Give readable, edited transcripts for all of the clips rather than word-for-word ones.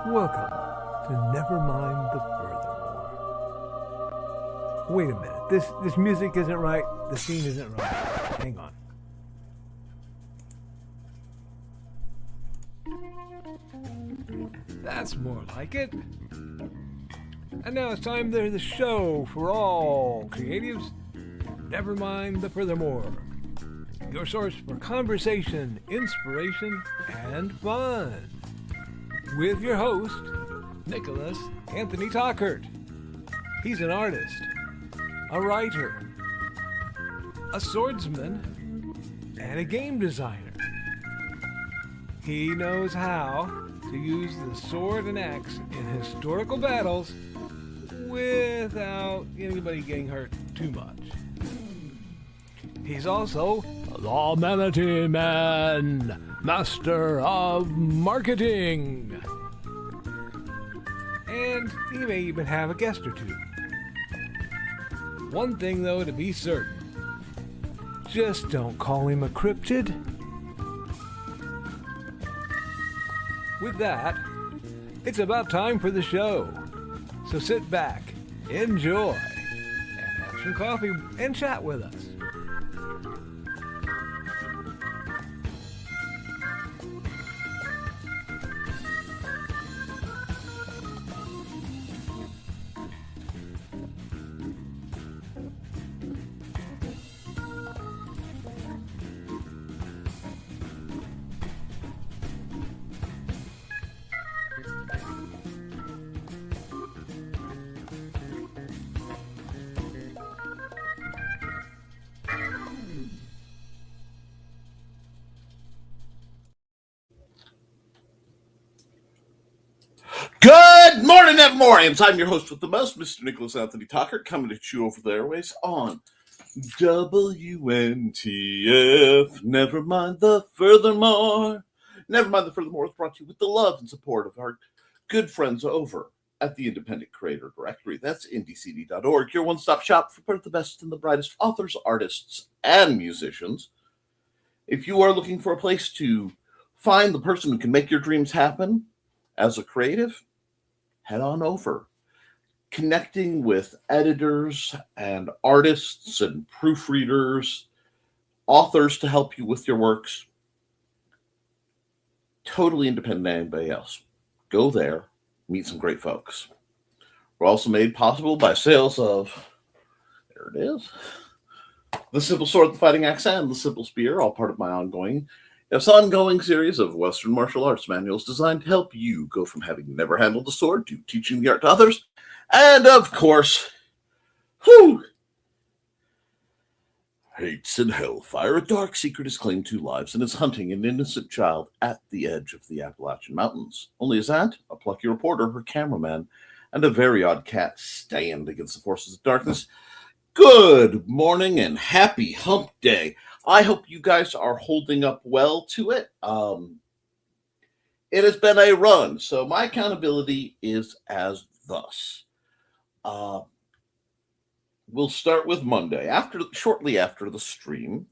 Welcome to Nevermind the Furthermore. Wait a minute. This music isn't right. The scene isn't right. Hang on. That's more like it. And now it's time to the show for all creatives. Nevermind the Furthermore. Your source for conversation, inspiration, and fun. With your host, Nicholas Anthony Tockert. He's an artist, a writer, a swordsman, and a game designer. He knows how to use the sword and axe in historical battles without anybody getting hurt too much. He's also the Manatee Man, master of marketing. And he may even have a guest or two. One thing, though, to be certain. Just don't call him a cryptid. With that, it's about time for the show. So sit back, enjoy, and have some coffee and chat with us. Good morning, Nevermorians. I'm your host with the most, Mr. Nicholas Anthony Tockert, coming at you over the airways on WNTF. Nevermind the Furthermore. Nevermind the Furthermore is brought to you with the love and support of our good friends over at the Independent Creator Directory. That's indiecd.org, your one-stop shop for the best and the brightest authors, artists, and musicians. If you are looking for a place to find the person who can make your dreams happen as a creative, head on over. Connecting with editors and artists and proofreaders, authors to help you with your works. Totally independent of anybody else. Go there, meet some great folks. We're also made possible by sales of, there it is, the Simple Sword, the Fighting Axe, and the Simple Spear, all part of my ongoing series of Western martial arts manuals designed to help you go from having never handled the sword to teaching the art to others. And of course, hates and hellfire. A dark secret is claimed 2 lives and is hunting an innocent child at the edge of the Appalachian Mountains. Only his aunt, a plucky reporter, her cameraman, and a very odd cat stand against the forces of darkness. Good morning and happy hump day. I hope you guys are holding up well to it. It has been a run, so my accountability is as thus. We'll start with Monday. Shortly after the stream,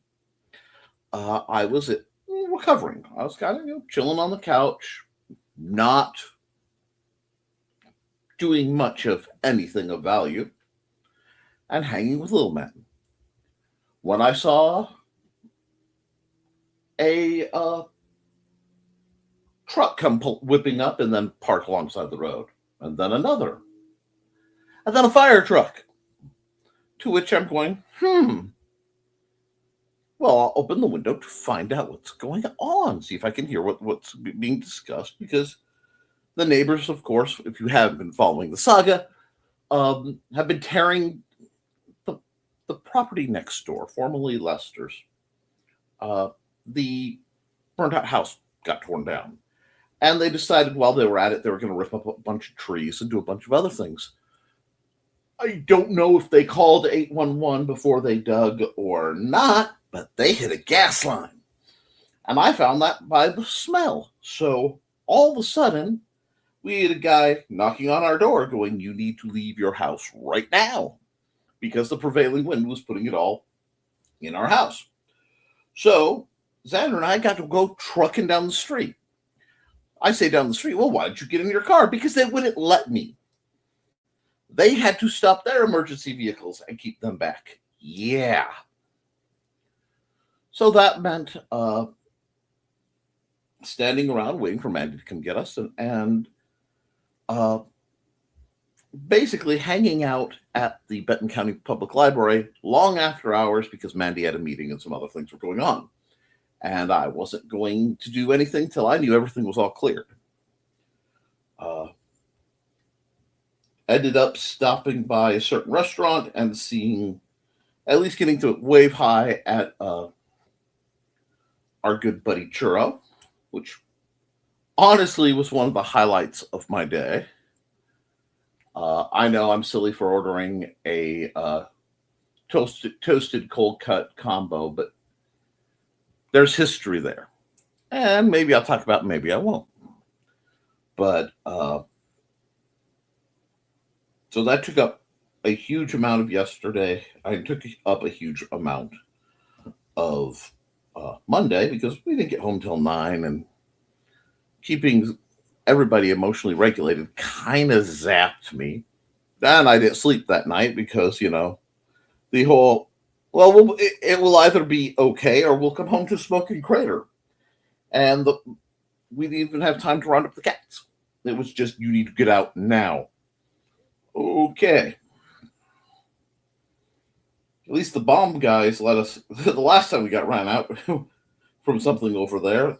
I was recovering. I was kind of chilling on the couch, not doing much of anything of value, and hanging with little men. When I saw a truck come whipping up and then park alongside the road, and then another, and then a fire truck, to which I'm going, well, I'll open the window to find out what's going on, see if I can hear what's being discussed, because the neighbors, of course, if you have been following the saga, have been tearing the property next door, formerly Lester's. The burnt-out house got torn down. And they decided while they were at it, they were going to rip up a bunch of trees and do a bunch of other things. I don't know if they called 811 before they dug or not, but they hit a gas line. And I found that by the smell. So all of a sudden, we had a guy knocking on our door going, "You need to leave your house right now," because the prevailing wind was putting it all in our house. So Xander and I got to go trucking down the street. I say down the street, well, why did you get in your car? Because they wouldn't let me. They had to stop their emergency vehicles and keep them back. Yeah. So that meant standing around waiting for Mandy to come get us and basically hanging out at the Benton County Public Library long after hours because Mandy had a meeting and some other things were going on. And I wasn't going to do anything till I knew everything was all cleared. Ended up stopping by a certain restaurant and seeing, at least getting to wave hi at our good buddy Churro, which honestly was one of the highlights of my day. I know I'm silly for ordering a toasted cold cut combo, but there's history there. And maybe I'll talk about it, maybe I won't. But so that took up a huge amount of yesterday. I took up a huge amount of Monday because we didn't get home till 9, and keeping everybody emotionally regulated kind of zapped me. And I didn't sleep that night because, the whole, well, it will either be okay or we'll come home to Smoking Crater. And we didn't even have time to round up the cats. It was just, you need to get out now. Okay. At least the bomb guys let us, the last time we got ran out from something over there,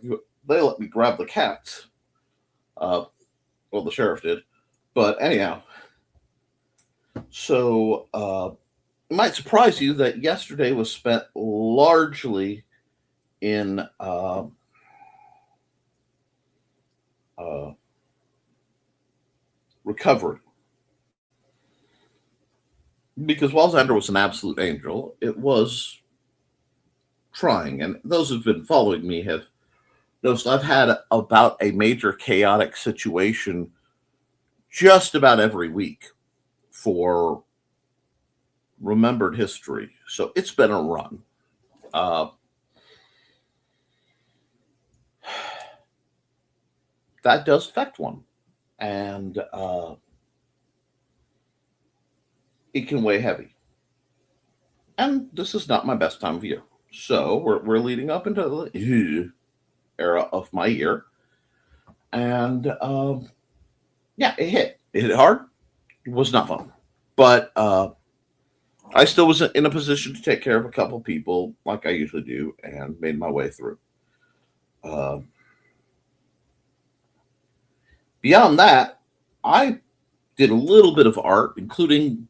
they let me grab the cats. Well, the sheriff did. But anyhow, so it might surprise you that yesterday was spent largely in recovery. Because while Xander was an absolute angel, it was trying. And those who've been following me have noticed I've had about a major chaotic situation just about every week for remembered history. So it's been a run. That does affect one. And it can weigh heavy. And this is not my best time of year. So we're leading up into the era of my year. And yeah, it hit. It hit hard. It was not fun. But I still was in a position to take care of a couple people like I usually do and made my way through. Beyond that, I did a little bit of art, including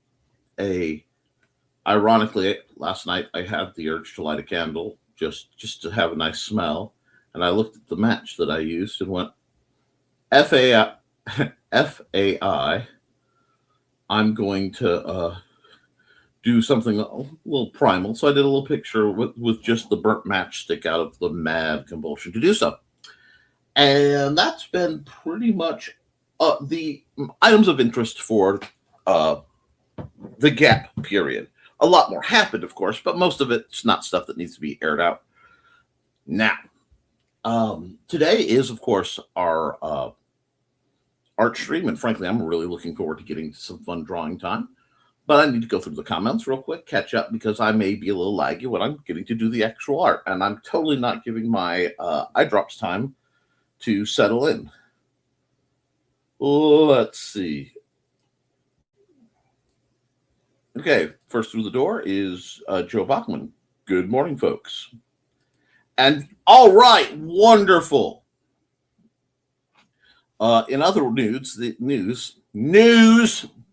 ironically, last night I had the urge to light a candle just to have a nice smell. And I looked at the match that I used and went, FAI, I'm going to do something a little primal. So I did a little picture with just the burnt matchstick out of the mad compulsion to do so. And that's been pretty much the items of interest for the gap period. A lot more happened, of course, but most of it's not stuff that needs to be aired out now. Today is, of course, our art stream, and frankly, I'm really looking forward to getting some fun drawing time. But I need to go through the comments real quick, catch up, because I may be a little laggy when I'm getting to do the actual art, and I'm totally not giving my eye drops time to settle in. Let's see. Okay, first through the door is Joe Bachman. Good morning, folks. And all right, wonderful. In other news, the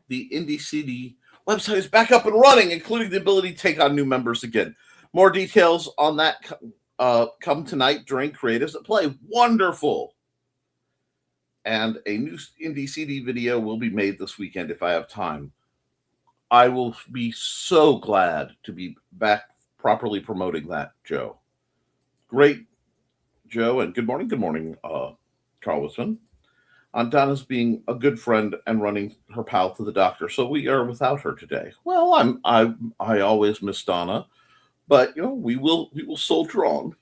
Indie CD website is back up and running, including the ability to take on new members again. More details on that come tonight during Creatives at Play. Wonderful. And a new Indie CD video will be made this weekend if I have time. I will be so glad to be back properly promoting that, Joe. Great, Joe, and good morning, Carl Wisman. Aunt Donna's being a good friend and running her pal to the doctor, so we are without her today. Well, I always miss Donna, but we will soldier on,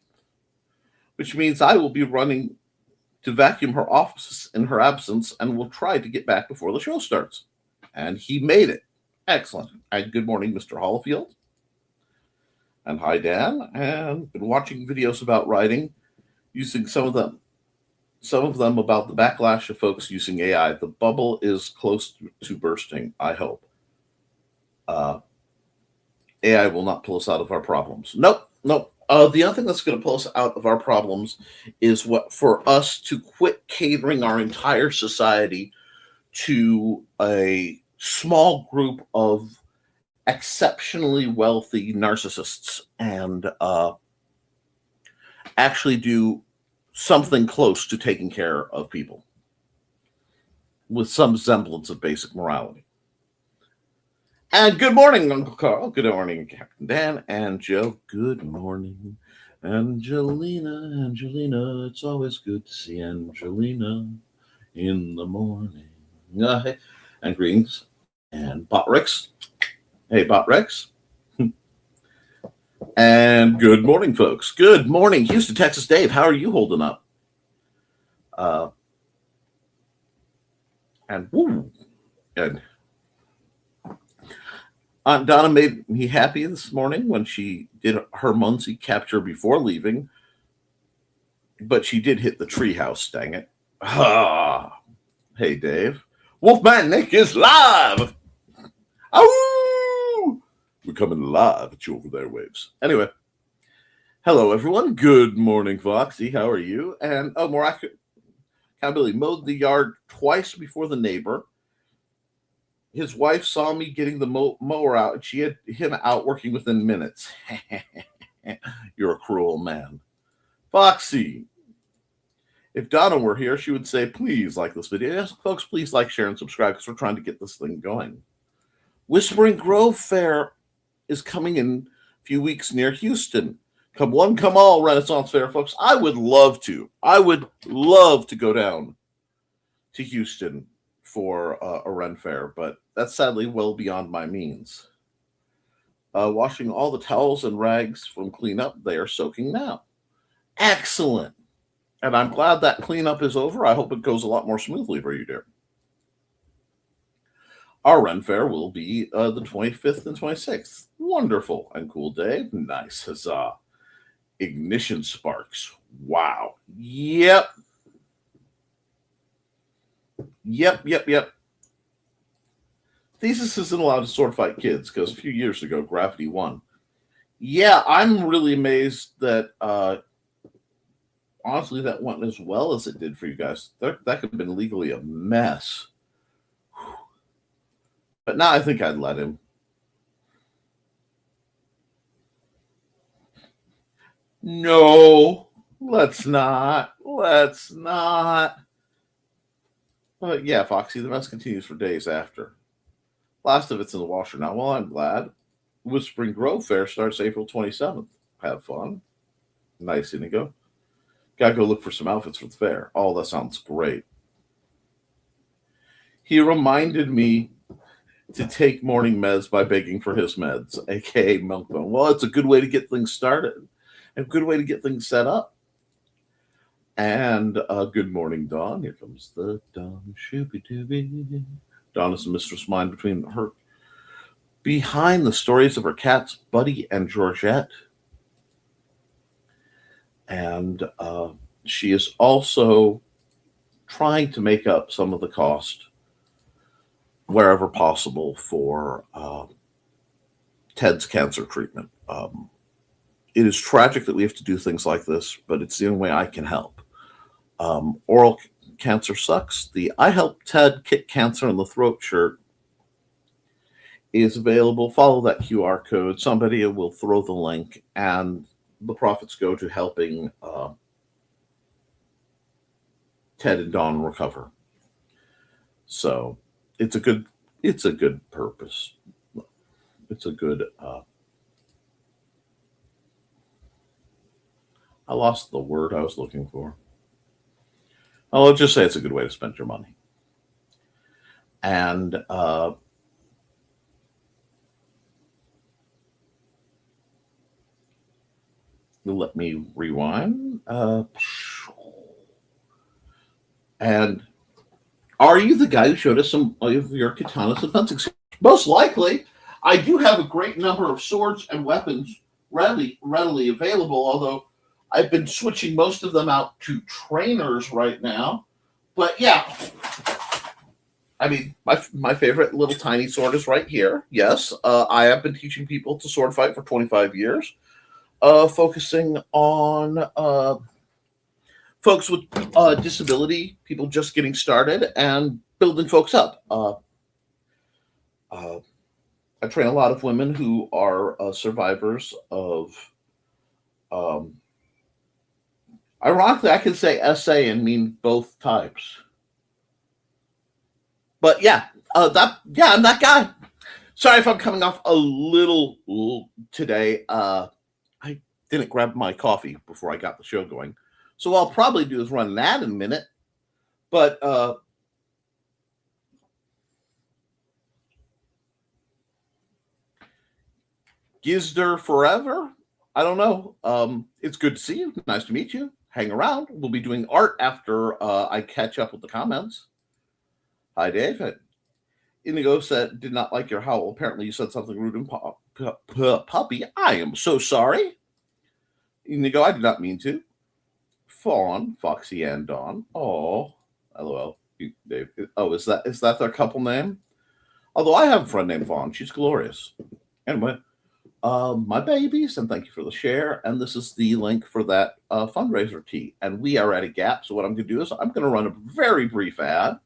which means I will be running to vacuum her office in her absence and will try to get back before the show starts. And he made it. Excellent. And good morning, Mr. Hollifield. And hi, Dan. And been watching videos about writing, using some of them about the backlash of folks using AI. The bubble is close to bursting, I hope. AI will not pull us out of our problems. Nope. The other thing that's going to pull us out of our problems is for us to quit catering our entire society to a small group of exceptionally wealthy narcissists and actually do something close to taking care of people with some semblance of basic morality. And good morning, Uncle Carl. Good morning, Captain Dan and Joe. Good morning, Angelina. It's always good to see Angelina in the morning. And greetings. And Bot Rex. Hey, Bot Rex. And good morning, folks. Good morning, Houston, Texas. Dave, how are you holding up? And Aunt Donna made me happy this morning when she did her Muncie capture before leaving, but she did hit the treehouse, dang it. Hey, Dave. Wolfman Nick is live. Oh, we're coming live at you over there, waves. Anyway, hello, everyone. Good morning, Foxy. How are you? And more accurate, accountability mowed the yard twice before the neighbor. His wife saw me getting the mower out, and she had him out working within minutes. You're a cruel man. Foxy, if Donna were here, she would say, please like this video. Yes, folks, please like, share, and subscribe because we're trying to get this thing going. Whispering Grove Fair is coming in a few weeks near Houston. Come one, come all, Renaissance Fair, folks. I would love to go down to Houston for a Ren Fair, but that's sadly well beyond my means. Washing all the towels and rags from cleanup, they are soaking now. Excellent. And I'm glad that cleanup is over. I hope it goes a lot more smoothly for you, dear. Our Ren Fair will be the 25th and 26th. Wonderful and cool day. Nice. Huzzah. Ignition sparks. Wow. Yep. Thesis isn't allowed to sword fight kids because a few years ago, Gravity won. Yeah, I'm really amazed that, honestly, that went as well as it did for you guys. That could have been legally a mess. But now I think I'd let him. No, let's not. But yeah, Foxy, the mess continues for days after. Last of it's in the washer now. Well, I'm glad. Whispering Grove Fair starts April 27th. Have fun. Nice, Inigo. Gotta go look for some outfits for the fair. Oh, that sounds great. He reminded me to take morning meds by begging for his meds, aka Milkbone. Well, it's a good way to get things started. A good way to get things set up. And good morning, Dawn. Here comes the Dawn. Shooby-dooby. Dawn is a mistress mind behind the stories of her cats, Buddy and Georgette. And she is also trying to make up some of the cost wherever possible for Ted's cancer treatment. It is tragic that we have to do things like this, but it's the only way I can help. Oral cancer sucks. The I Help Ted Kick Cancer in the Throat shirt is available. Follow that QR code. Somebody will throw the link, and the profits go to helping Ted and Dawn recover. So it's a good purpose. It's a good I lost the word I was looking for. I'll just say it's a good way to spend your money. And let me rewind. And are you the guy who showed us some of your katanas and fencing skills? Most likely. I do have a great number of swords and weapons readily available, although I've been switching most of them out to trainers right now. But yeah, I mean, my favorite little tiny sword is right here. Yes, I have been teaching people to sword fight for 25 years, focusing on folks with disability, people just getting started, and building folks up. I train a lot of women who are survivors of, ironically, I can say SA and mean both types. But yeah, I'm that guy. Sorry if I'm coming off a little today. I didn't grab my coffee before I got the show going. So what I'll probably do is run an ad in a minute. But Gizder forever? I don't know. It's good to see you. Nice to meet you. Hang around. We'll be doing art after I catch up with the comments. Hi, Dave. Indigo said, did not like your howl. Apparently you said something rude and puppy. I am so sorry. Indigo, I did not mean to. Fawn, Foxy, and Dawn. Oh, LOL. Dave. Oh, is that their couple name? Although I have a friend named Fawn. She's glorious. Anyway, my babies, and thank you for the share. And this is the link for that fundraiser tee. And we are at a gap. So what I'm going to do is I'm going to run a very brief ad.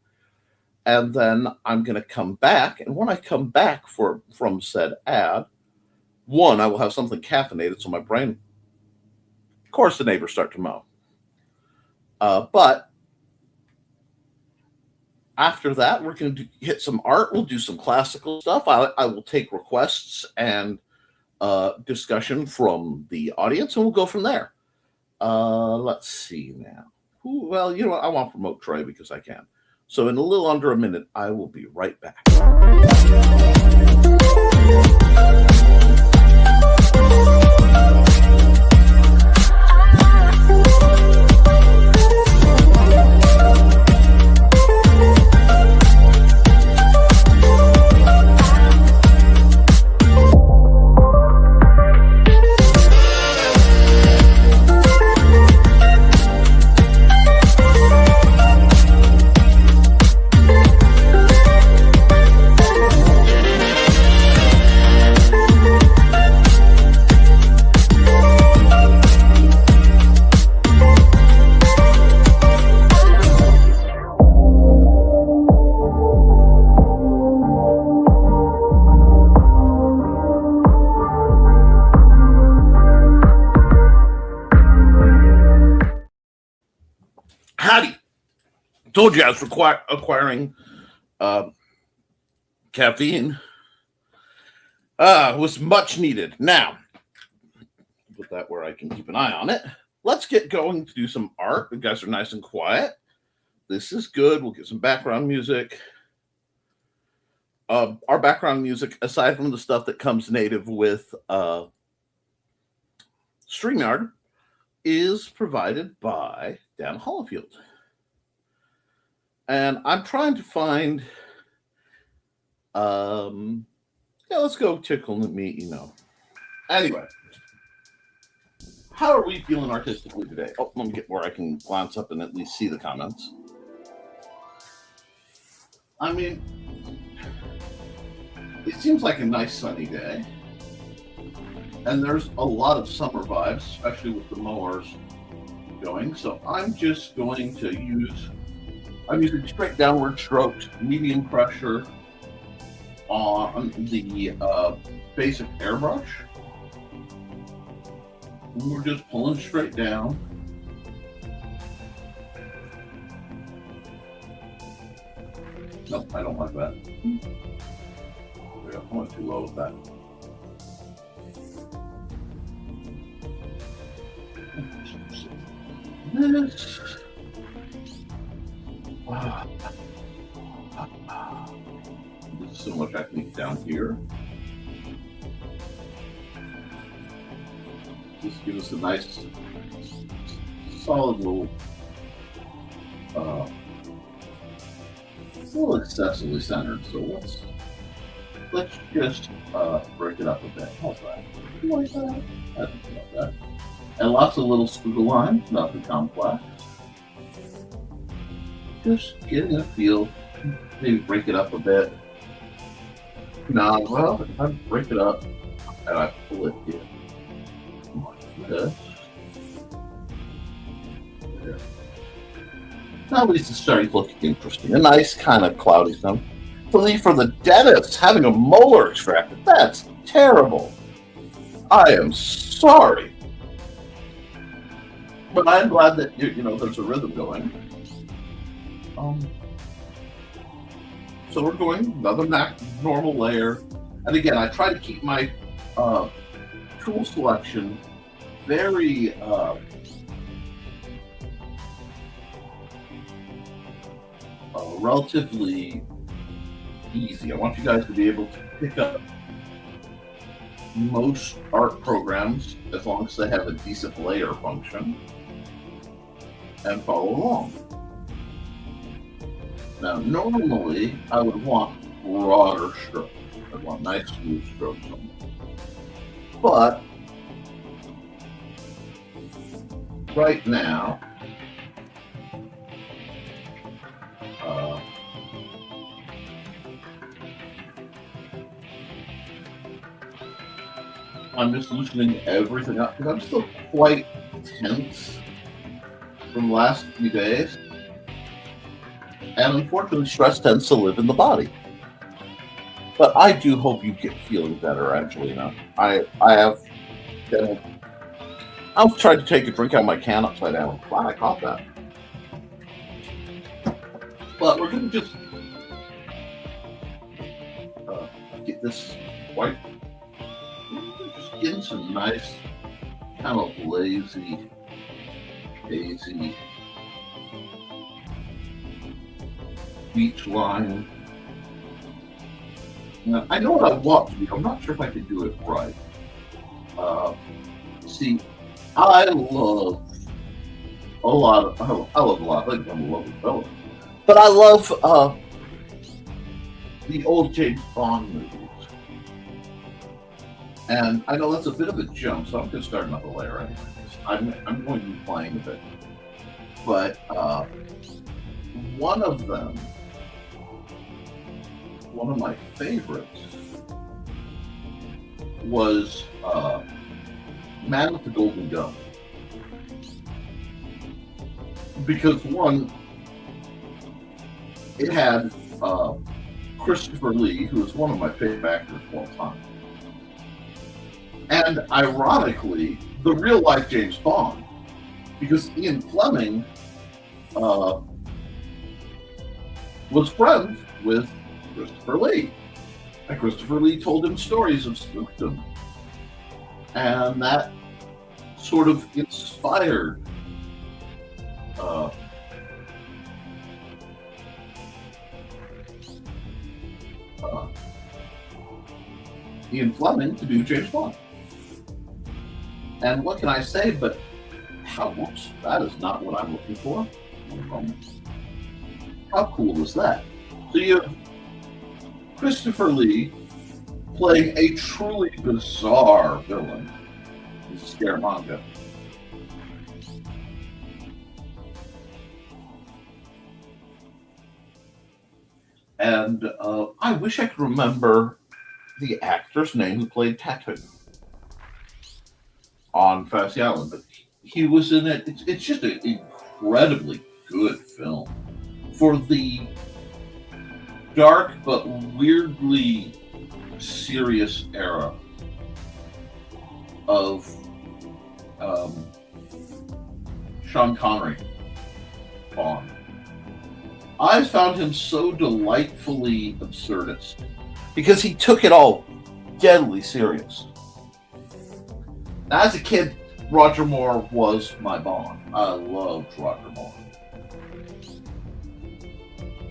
And then I'm going to come back. And when I come back from said ad, one, I will have something caffeinated so my brain, of course, the neighbors start to mow. But after that, we're going to hit some art. We'll do some classical stuff. I will take requests and discussion from the audience, and we'll go from there. Let's see now. Well, you know what? I want to promote Troy because I can. So in a little under a minute, I will be right back. Howdy. Told you I was acquiring caffeine. Was much needed. Now, put that where I can keep an eye on it. Let's get going to do some art. The guys are nice and quiet. This is good. We'll get some background music. Our background music, aside from the stuff that comes native with StreamYard, is provided by Dan Hollifield. And I'm trying to find, let's go tickle me, Anyway, how are we feeling artistically today? Oh, let me get where I can glance up and at least see the comments. I mean, it seems like a nice sunny day. And there's a lot of summer vibes, especially with the mowers going. So I'm just going to I'm using straight downward strokes, medium pressure on the basic airbrush. And we're just pulling straight down. Nope, I don't like that. I went too low with that. This. There's so much technique down here. Just give us a nice, solid little It's a little excessively centered, so let's just break it up a bit. How's that? You like that? I think about that. And lots of little squiggle lines, nothing complex. Just getting a feel. Maybe break it up a bit. No, well, if I break it up and I pull it here like this. There. Now at least it's starting to look interesting. A nice kind of cloudy tone. For the dentist, having a molar extracted, that's terrible. I am sorry. But I'm glad that there's a rhythm going. So we're going another normal layer, and again, I try to keep my tool selection very relatively easy. I want you guys to be able to pick up most art programs as long as they have a decent layer function and follow along. Now, normally I would want broader strokes. I'd want nice smooth strokes on them. But right now, I'm just loosening everything up because I'm still quite tense from the last few days. And unfortunately, stress tends to live in the body. But I do hope you get feeling better, Angelina. I was trying to take a drink out of my can upside down. Wow, I caught that. But we're going to just get this white. Just getting some nice, kind of lazy, hazy beach line. Now, I know what I want to do. I'm not sure if I can do it right. See, I love a lot. I think I'm a lovely fellow. But I love the old James Bond movies. And I know that's a bit of a jump, so I'm going to start another layer anyways. I'm going to be playing a bit. But one of them, one of my favorites, was Man with the Golden Gun. Because one, it had Christopher Lee, who is one of my favorite actors of all time. And ironically, the real life James Bond, because Ian Fleming was friends with Christopher Lee. And Christopher Lee told him stories of spookdom. And that sort of inspired Ian Fleming to do James Bond. And what can I say but, whoops, that is not what I'm looking for. How cool is that? So you have Christopher Lee playing a truly bizarre villain in Scaramanga. And I wish I could remember the actor's name who played Tattoo on Fantasy Island, but he was in it. It's just an incredibly good film for the dark but weirdly serious era of Sean Connery Bond. I found him so delightfully absurdist because he took it all deadly serious. Now, as a kid, Roger Moore was my Bond. I loved Roger Moore.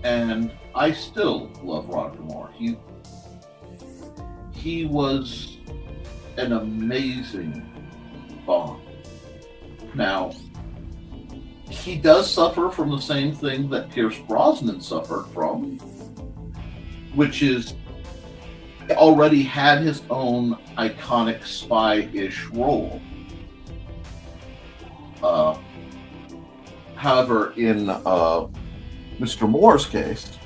And I still love Roger Moore. He was an amazing Bond. Now, he does suffer from the same thing that Pierce Brosnan suffered from, which is already had his own iconic spy-ish role. However, in Mr. Moore's case,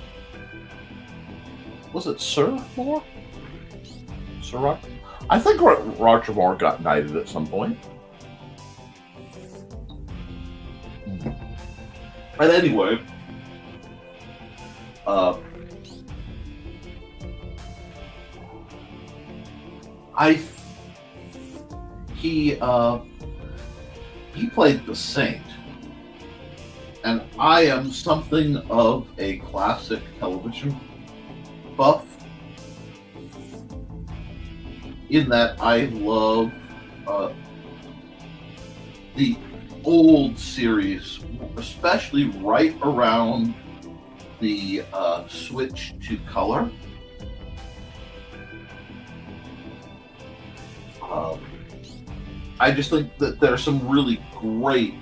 was it Sir Moore? Sir Roger? I think Roger Moore got knighted at some point. But anyway, he played the Saint, and I am something of a classic television buff, in that I love the old series, especially right around the switch to color. I just think that there are some really great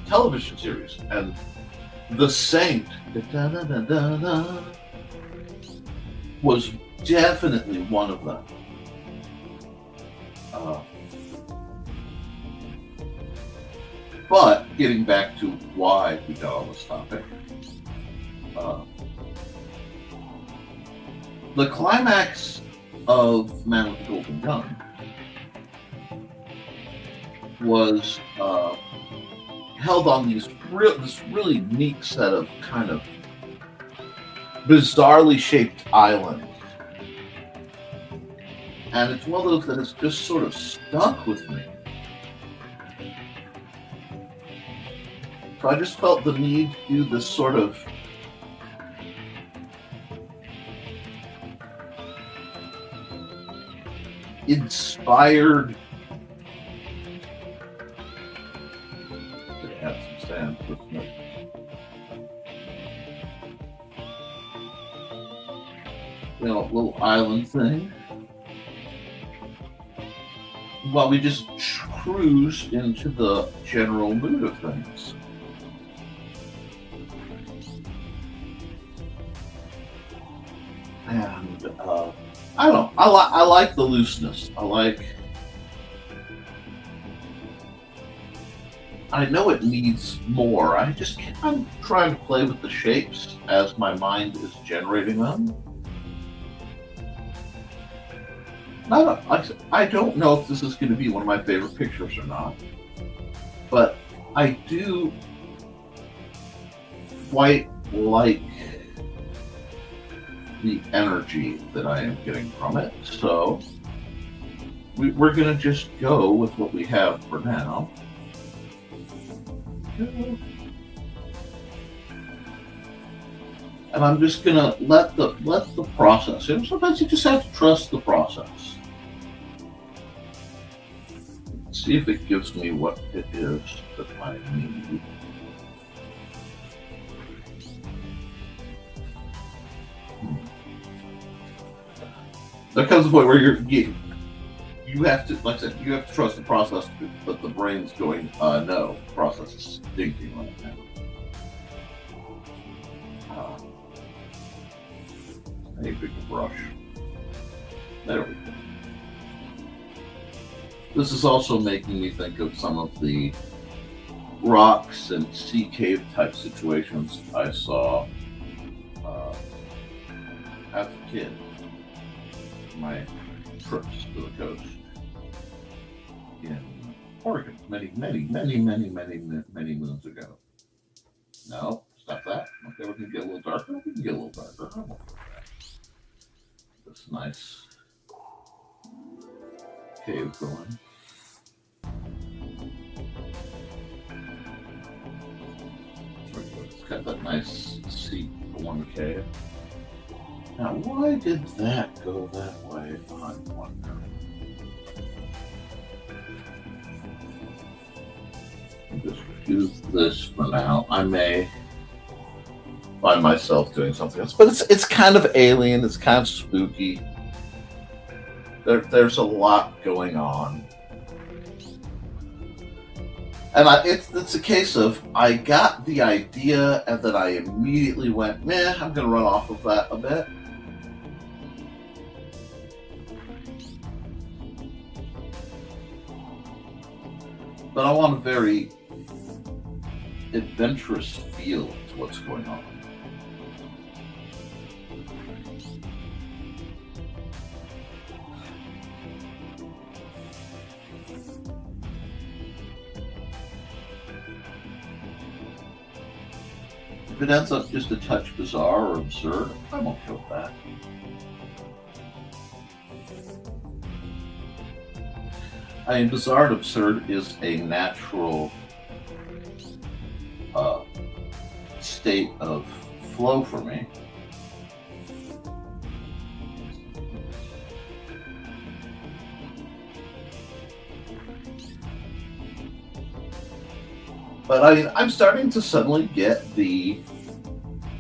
television series, and The Saint was definitely one of them. But getting back to why we got on this topic, the climax of Man with the Golden Gun was held on this really neat set of kind of bizarrely shaped islands. And it's one of those that has just sort of stuck with me. So I just felt the need to do this sort of inspired. Add some sand with me. Little island thing, while we just cruise into the general mood of things. And I don't know. I like the looseness. I know it needs more. I'm trying to play with the shapes as my mind is generating them. I don't know if this is going to be one of my favorite pictures or not, but I do quite like the energy that I am getting from it. So we're going to just go with what we have for now. And I'm just going to let the process. Sometimes you just have to trust the process. See if it gives me what it is that I need. There comes a point where you have to, like I said, you have to trust the process, but the brain's going, no, the process is stinking right now. I need a bigger brush. There we go. This is also making me think of some of the rocks and sea cave type situations I saw as a kid. My trips to the coast in Oregon many moons ago. No, stop that. Okay, we can get a little darker. We can get a little darker. I'm okay with that. This nice cave going. It's got that nice seat along the cave. Now, why did that go that way? I wonder. Just do this for now. I may find myself doing something else, but it's kind of alien. It's kind of spooky. There's a lot going on. And it's a case of I got the idea and then I immediately went, meh, I'm going to run off of that a bit. But I want a very adventurous feel to what's going on. If it ends up just a touch bizarre or absurd, I'm okay with that. I mean, bizarre and absurd is a natural state of flow for me. But I mean, I'm starting to suddenly get the,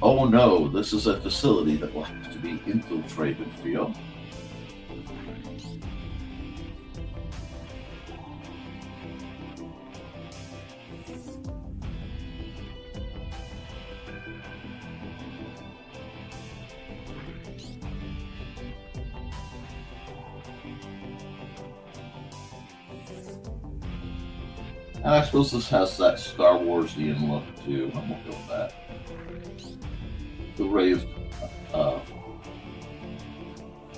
oh no, this is a facility that will have to be infiltrated feel. And I suppose this has that Star Warsian look too. I'm okay with that. The raised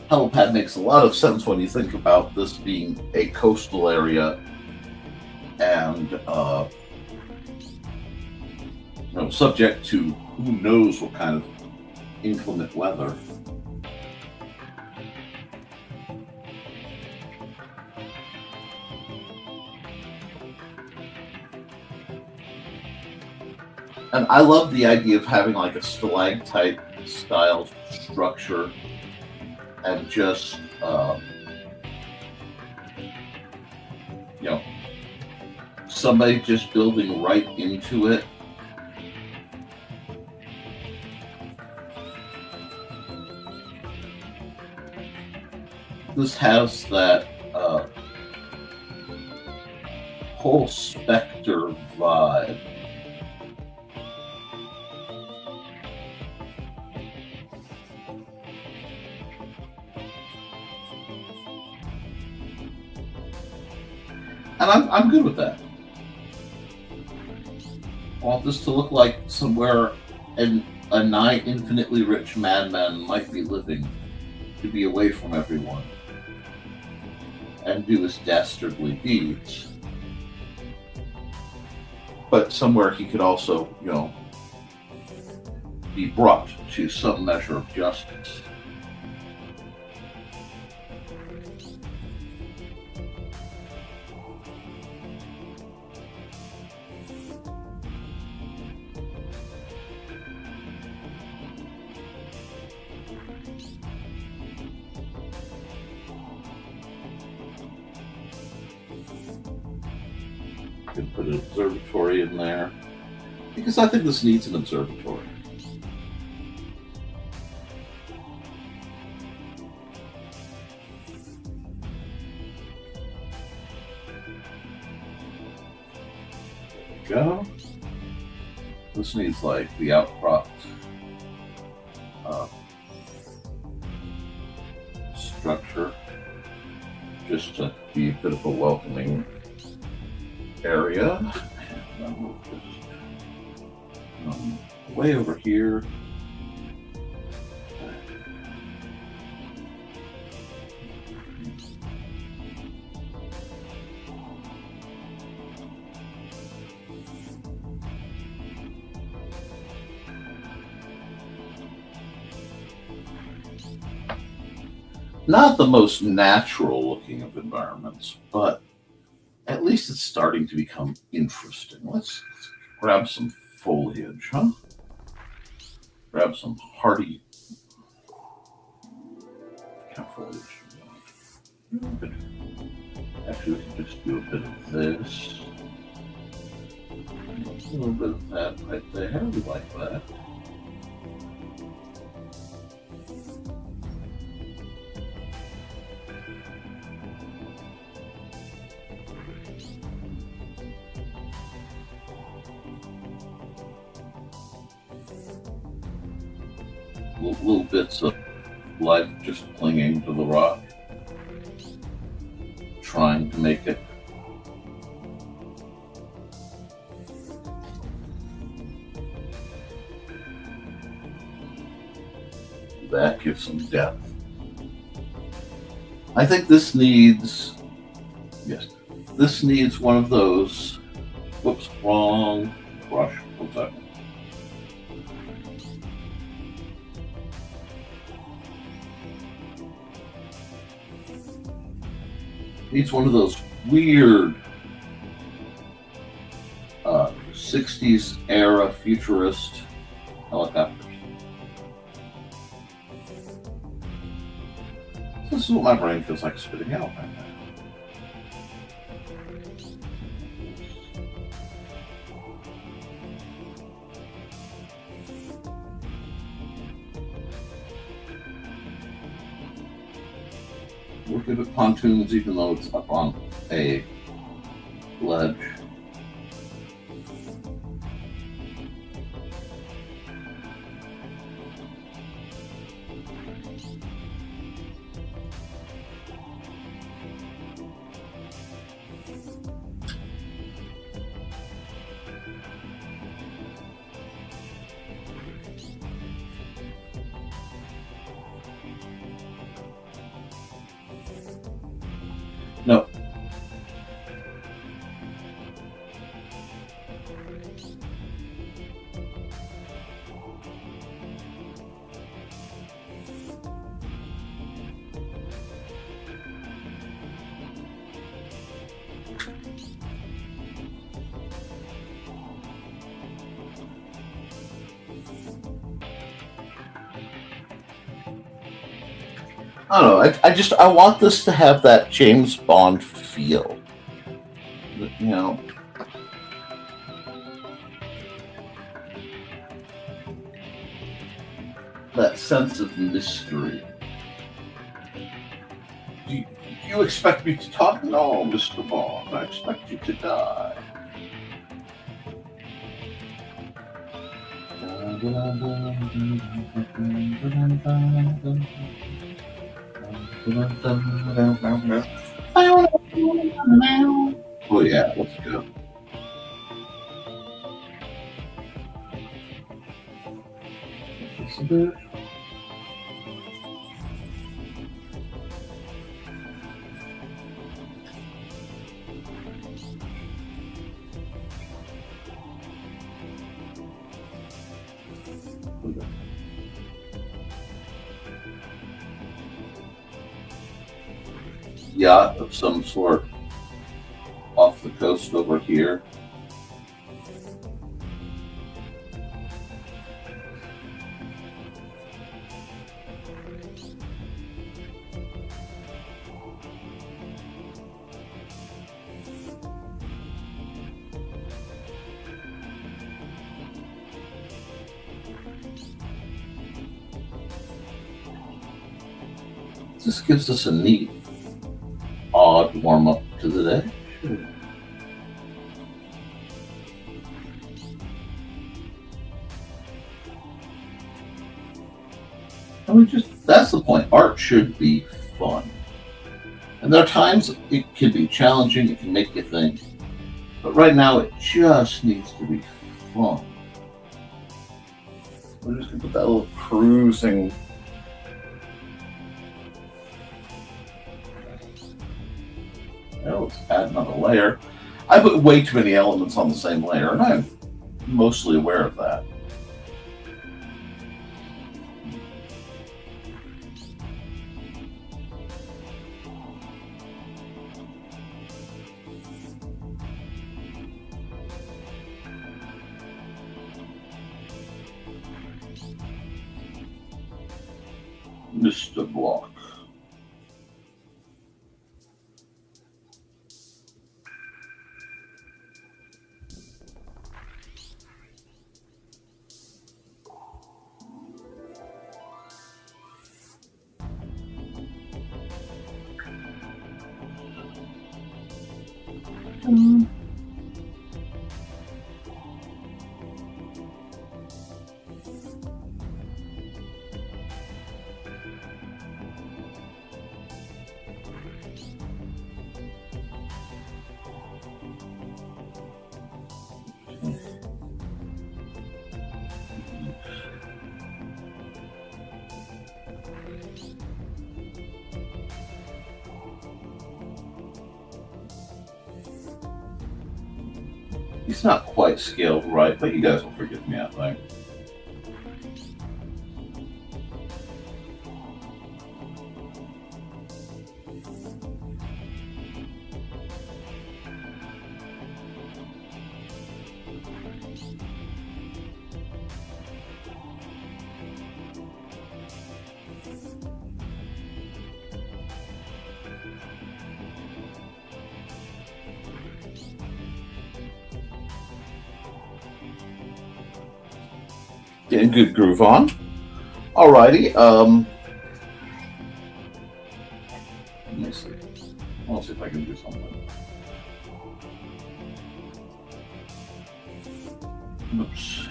helipad makes a lot of sense when you think about this being a coastal area and subject to who knows what kind of inclement weather. And I love the idea of having like a stalactite style structure and just, somebody just building right into it. This has that whole Spectre vibe. And I'm good with that. I want this to look like somewhere a nigh infinitely rich madman might be living, to be away from everyone and do his dastardly deeds. But somewhere he could also, be brought to some measure of justice. Can put an observatory in there because I think this needs an observatory. There we go. This needs like the outcropped structure just to be a bit of a welcoming area. And we'll just way over here. Not the most natural looking of environments, but at least it's starting to become interesting. Let's grab some foliage, huh? Grab some hardy foliage. Actually, we can just do a bit of this. A little bit of that right there. We like that. little bits of life just clinging to the rock, trying to make it. That gives some depth. I think this needs, yes, this needs one of those, whoops, wrong brush, what's that? Needs one of those weird 60s era futurist helicopters. This is what my brain feels like spitting out right now. We're good at pontoons, even though it's up on a ledge. No. I don't know. I want this to have that James Bond feel. You know. That sense of mystery. Do you expect me to talk? No, Mr. Bond. I expect you to die. Oh yeah, let's go. Just a bit. Yacht of some sort off the coast over here. This gives us a neat, odd warm-up to the day. And that's the point. Art should be fun. And there are times it can be challenging, it can make you think. But right now it just needs to be fun. We're just going to put that little cruising. Oh, let's add another layer. I put way too many elements on the same layer, and I'm mostly aware of that. Mr. Block. It's not quite scaled right, but you guys will forgive me, I think. Getting good groove on. Alrighty. Let me see. I'll see if I can do something. Oops.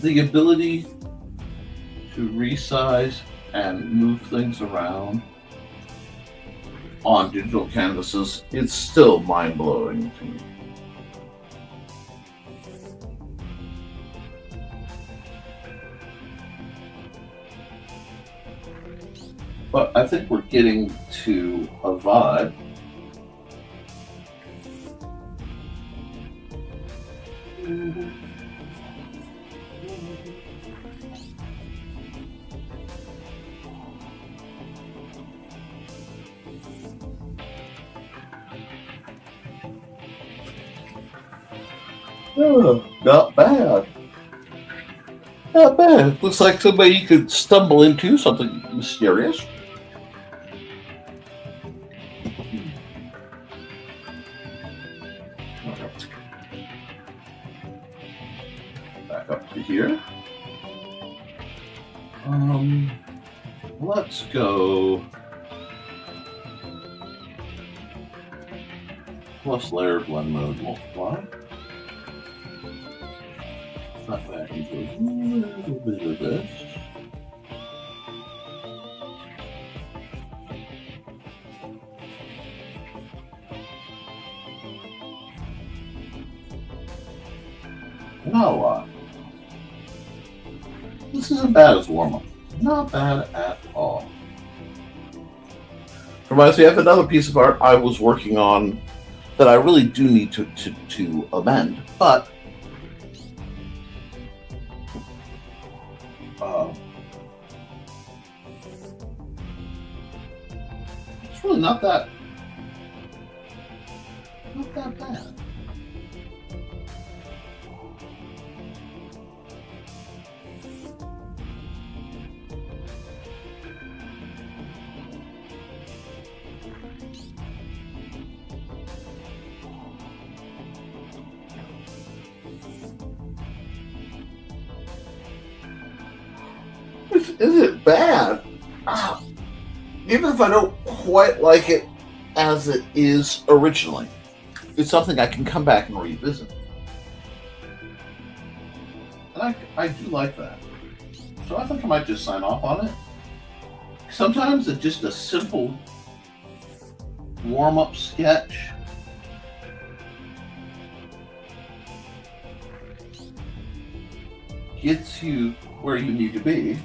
The ability to resize and move things around on digital canvases, it's still mind-blowing to me. But I think we're getting to a vibe. Oh, not bad. Not bad. Looks like somebody could stumble into something mysterious. Back up to here. Let's go plus layer blend mode multiply. Not back into a little bit of this. Now what? This isn't bad as warm-up. Not bad at all. Reminds me of another piece of art I was working on that I really do need to amend, but it's really not that bad. Is it bad? Even if I don't quite like it as it is originally, it's something I can come back and revisit. And I do like that. So I think I might just sign off on it. Sometimes it's just a simple warm-up sketch. Gets you where you need to be.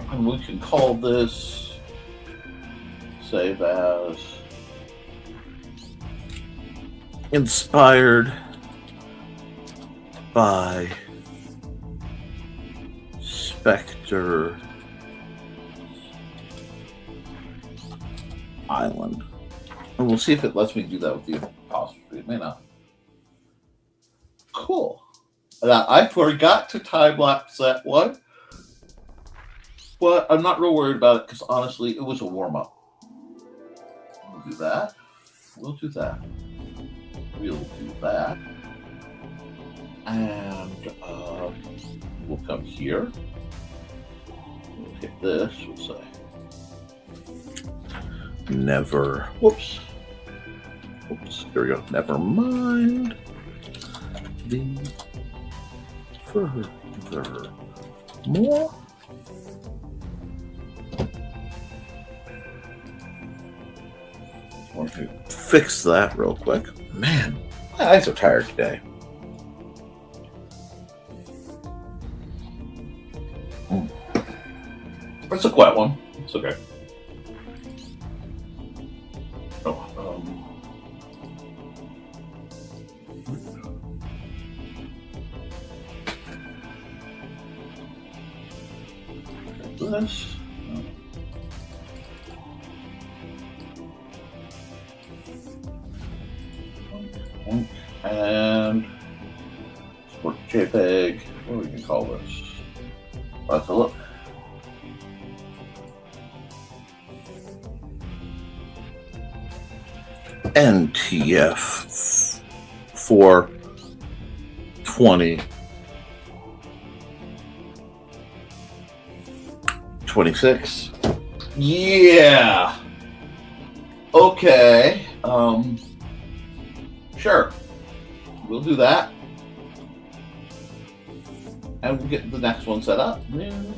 And we can call this save as inspired by Spectre Island. And we'll see if it lets me do that with the apostrophe. It may not. Cool. Now, I forgot to time lapse that one. But I'm not real worried about it because honestly, it was a warm-up. We'll do that. We'll do that. We'll do that. And we'll come here. We'll hit this. We'll say never. Whoops. Whoops. Here we go. Never mind the furthermore. Let me fix that real quick. Man, my eyes are tired today. It's a quiet one. It's okay. Oh, this. And sport JPEG. What do we can call this? Let's look. NTF 420 26. Yeah. Okay. Sure. We'll do that. And we'll get the next one set up. And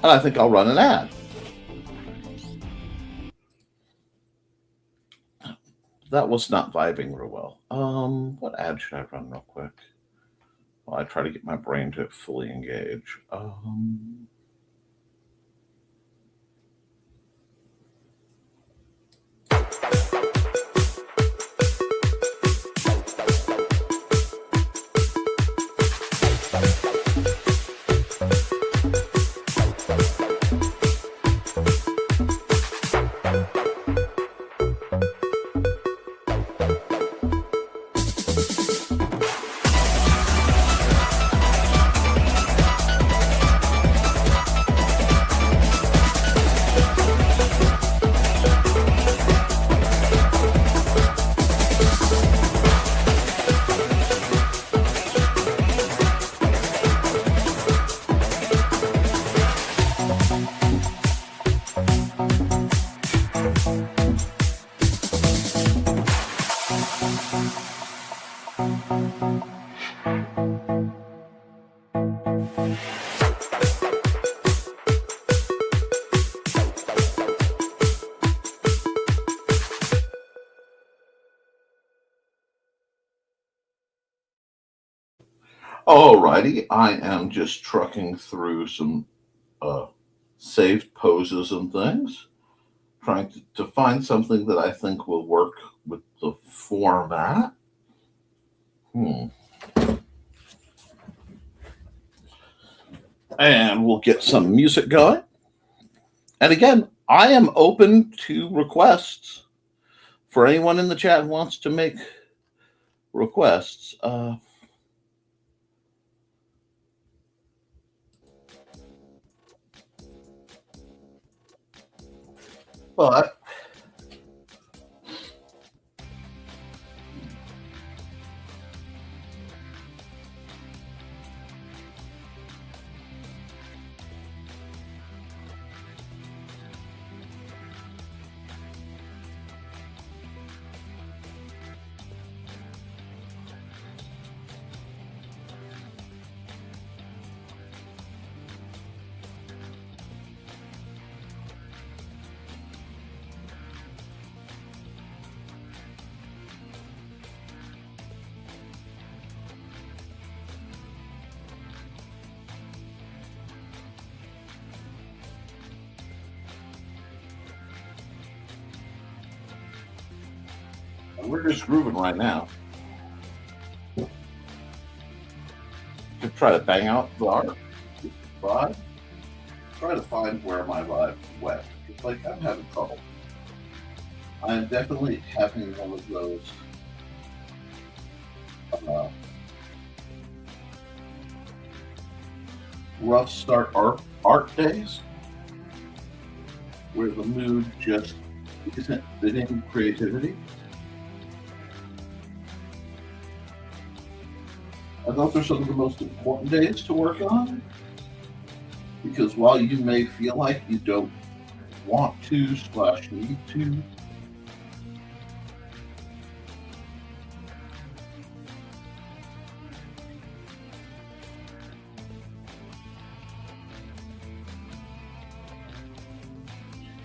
I think I'll run an ad. That was not vibing real well. What ad should I run real quick? Well, I try to get my brain to fully engage. Alrighty, I am just trucking through some saved poses and things, trying to find something that I think will work with the format. And we'll get some music going. And again, I am open to requests for anyone in the chat who wants to make requests. But we're just grooving right now. To try to bang out the art vibe. Try to find where my vibe went. It's like I'm having trouble. I'm definitely having one of those rough start art days where the mood just isn't fitting creativity. I thought they're some of the most important days to work on, because while you may feel like you don't want to / need to,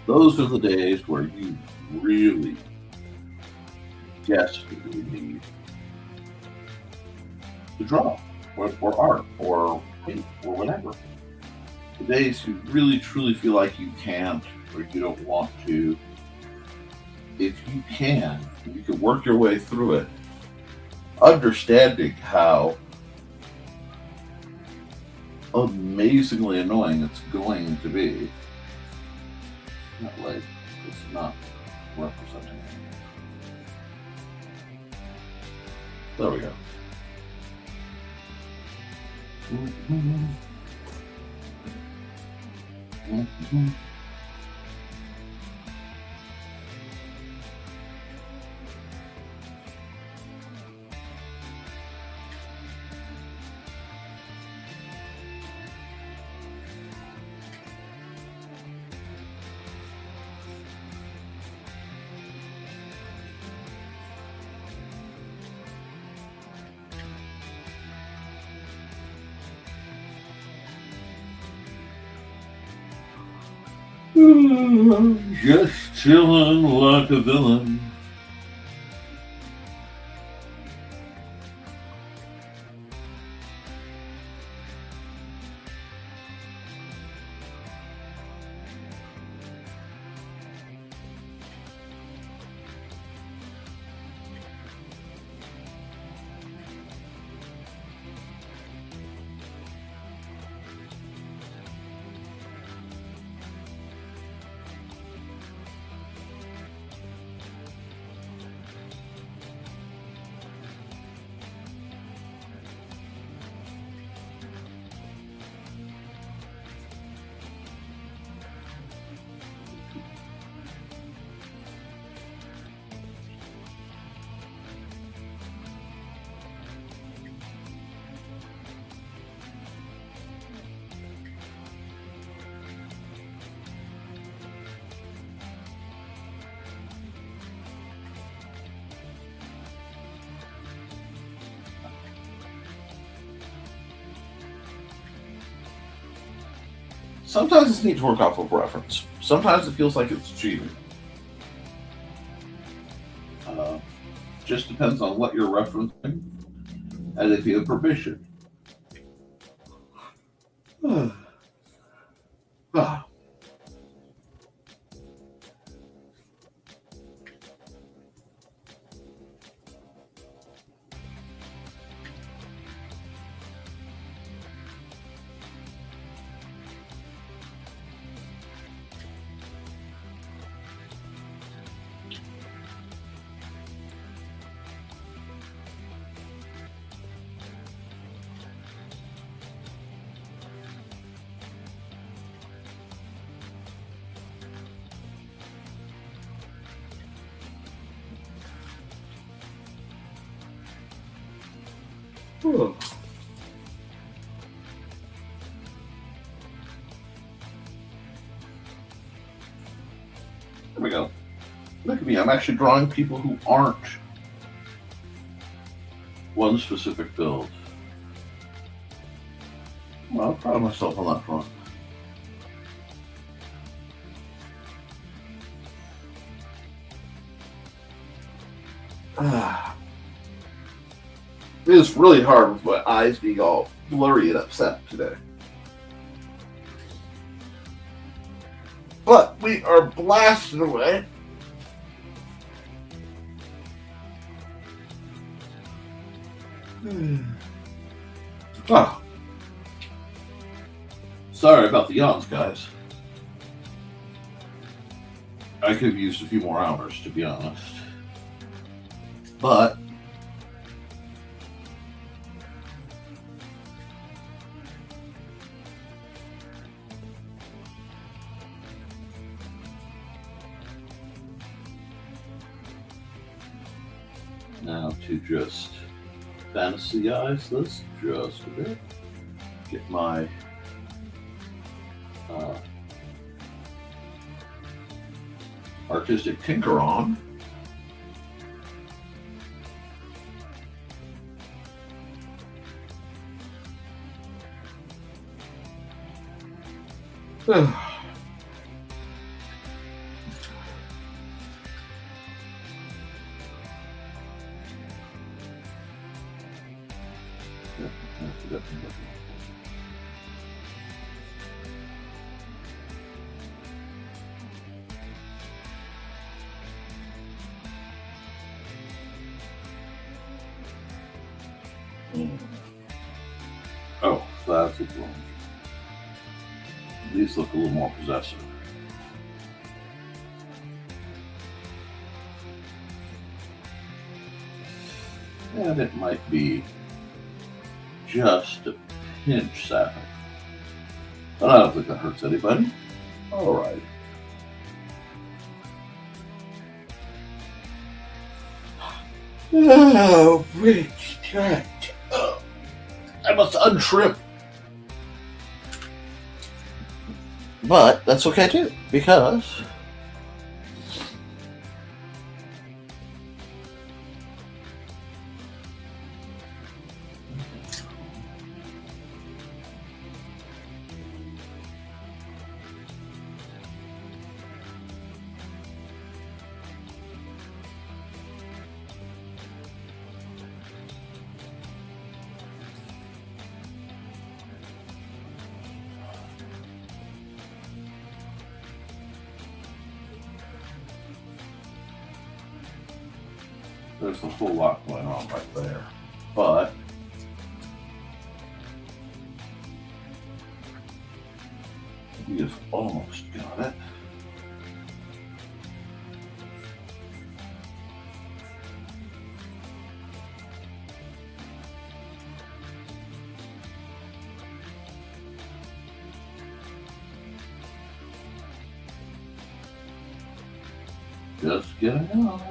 those are the days where you really desperately need to draw or art or paint or whatever. The days you really truly feel like you can't or you don't want to, if you can work your way through it, understanding how amazingly annoying it's going to be. Not like it's not representing it. There we go. Mm-hmm. Mm-hmm. Just chilling like a villain. Sometimes it's neat to work off of reference. Sometimes it feels like it's cheating. Just depends on what you're referencing and if you have permission. Ah. There we go. Look at me, I'm actually drawing people who aren't one specific build. Well, I'm proud of myself on that front. It is really hard with my eyes being all blurry and upset today. But we are blasting away. Oh. Sorry about the yawns, guys. I could have used a few more hours, to be honest. But now to just fantasy-ize this just a bit. Get my artistic tinker on. Oh, that's a one. These look a little more possessive. And it might be just a pinch sapphic. But I don't think that hurts anybody. All right. Oh, rich cat. Oh, I must untrip. But that's okay too, because there's a whole lot going on right there. But you've almost got it. Just getting on.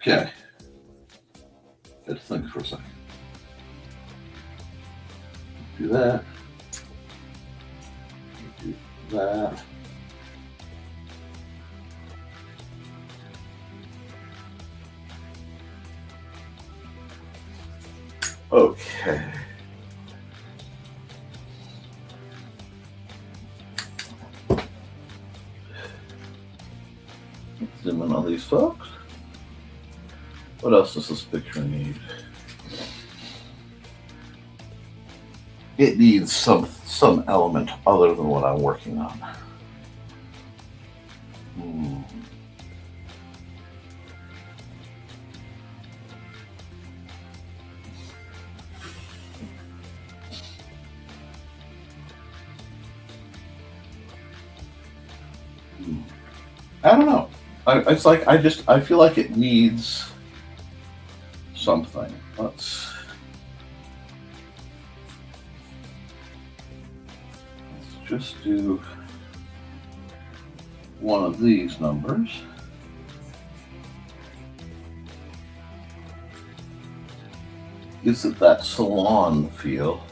Okay. Let's think for a second. Do that. Do that. Okay. Let's zoom in on these folks. What else does this picture need? It needs some element other than what I'm working on. I don't know. It's like I feel like it needs something. Let's just do one of these numbers. Gives it that salon feel.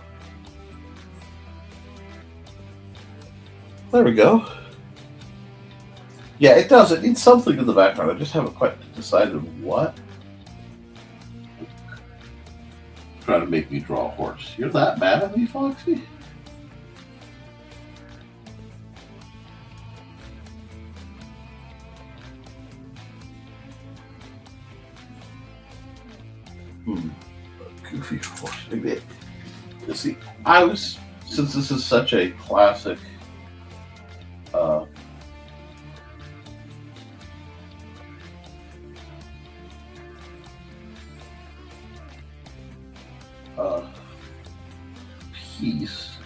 There we go. Yeah, it does. It needs something in the background. I just haven't quite decided what. Trying to make me draw a horse. You're that mad at me, Foxy? A goofy horse. Maybe. You see, since this is such a classic piece.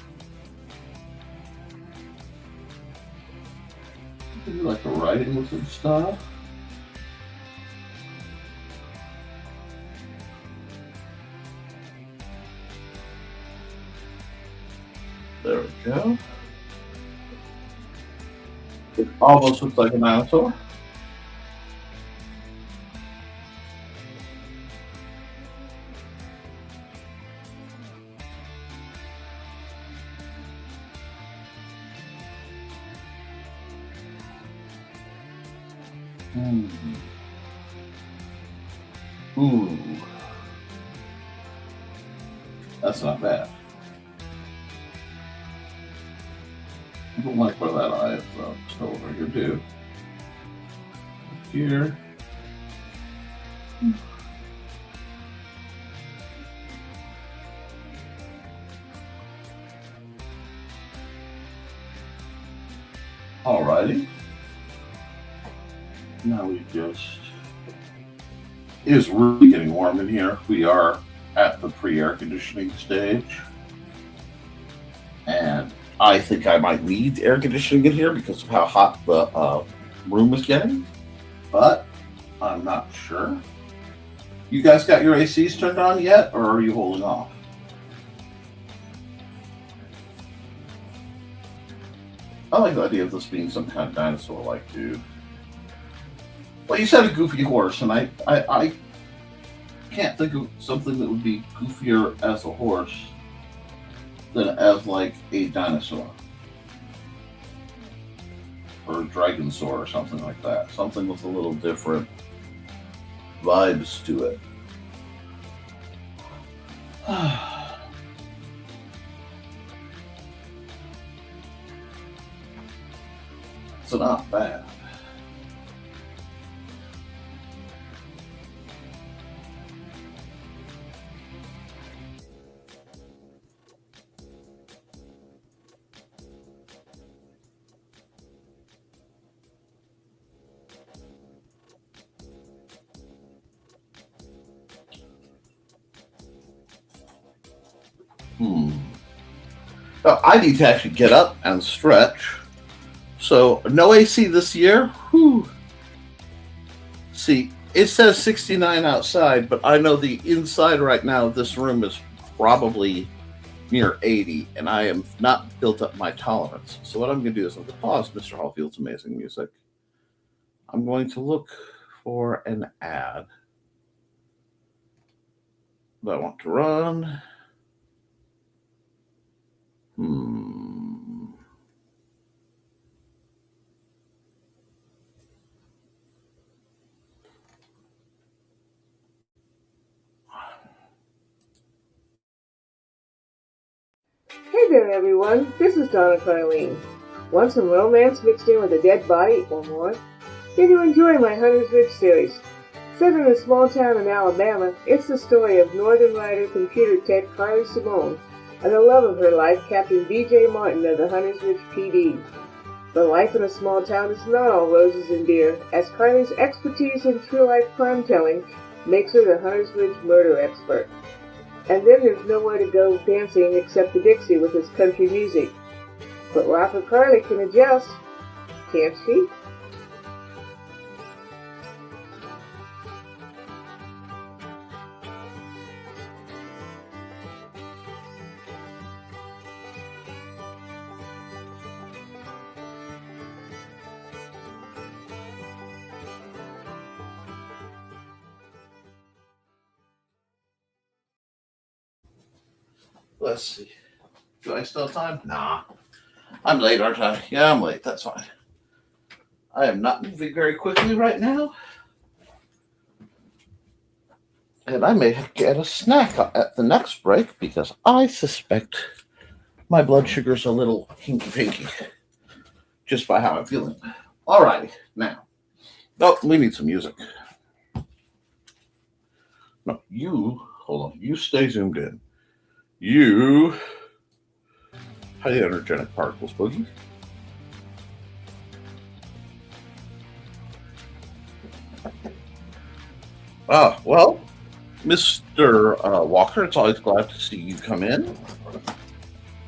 Maybe like a writing wizard style. There we go. It almost looks like a dinosaur. Ooh. That's not bad. I don't like where that eye is still over here, too. Here. Alrighty. Now we just... It is really getting warm in here. We are at the pre-air conditioning stage. And I think I might need air conditioning in here because of how hot the room is getting. But I'm not sure. You guys got your ACs turned on yet, or are you holding off? I like the idea of this being some kind of dinosaur-like dude. Well, you said a goofy horse, and I can't think of something that would be goofier as a horse than as like a dinosaur. Or a dragonsaur or something like that. Something with a little different vibes to it. So not bad. Now, I need to actually get up and stretch. So, no AC this year. Whew. See, it says 69 outside, but I know the inside right now of this room is probably near 80, and I am not built up my tolerance. So what I'm going to do is I'm going to pause Mr. Hallfield's amazing music. I'm going to look for an ad that I want to run. Hey there, everyone. This is Donna Carlene. Want some romance mixed in with a dead body or more? Did you enjoy my Hunter's Ridge series? Set in a small town in Alabama, it's the story of Northern Rider computer tech Carly Simone and the love of her life, Captain B.J. Martin of the Hunter's Ridge PD. But life in a small town is not all roses and beer, as Carly's expertise in true-life crime-telling makes her the Hunter's Ridge murder expert. And then there's nowhere to go dancing except the Dixie with its country music. But Rapper Carly can adjust, can't she? Let's see. Do I still have time? Nah. I'm late, aren't I? Yeah, I'm late. That's fine. I am not moving very quickly right now. And I may get a snack at the next break because I suspect my blood sugar's a little hinky-pinky just by how I'm feeling. Alrighty, now. Oh, we need some music. No, hold on. You stay zoomed in. You highly energetic particles, Boogie. Well, Mr. Walker, it's always glad to see you come in.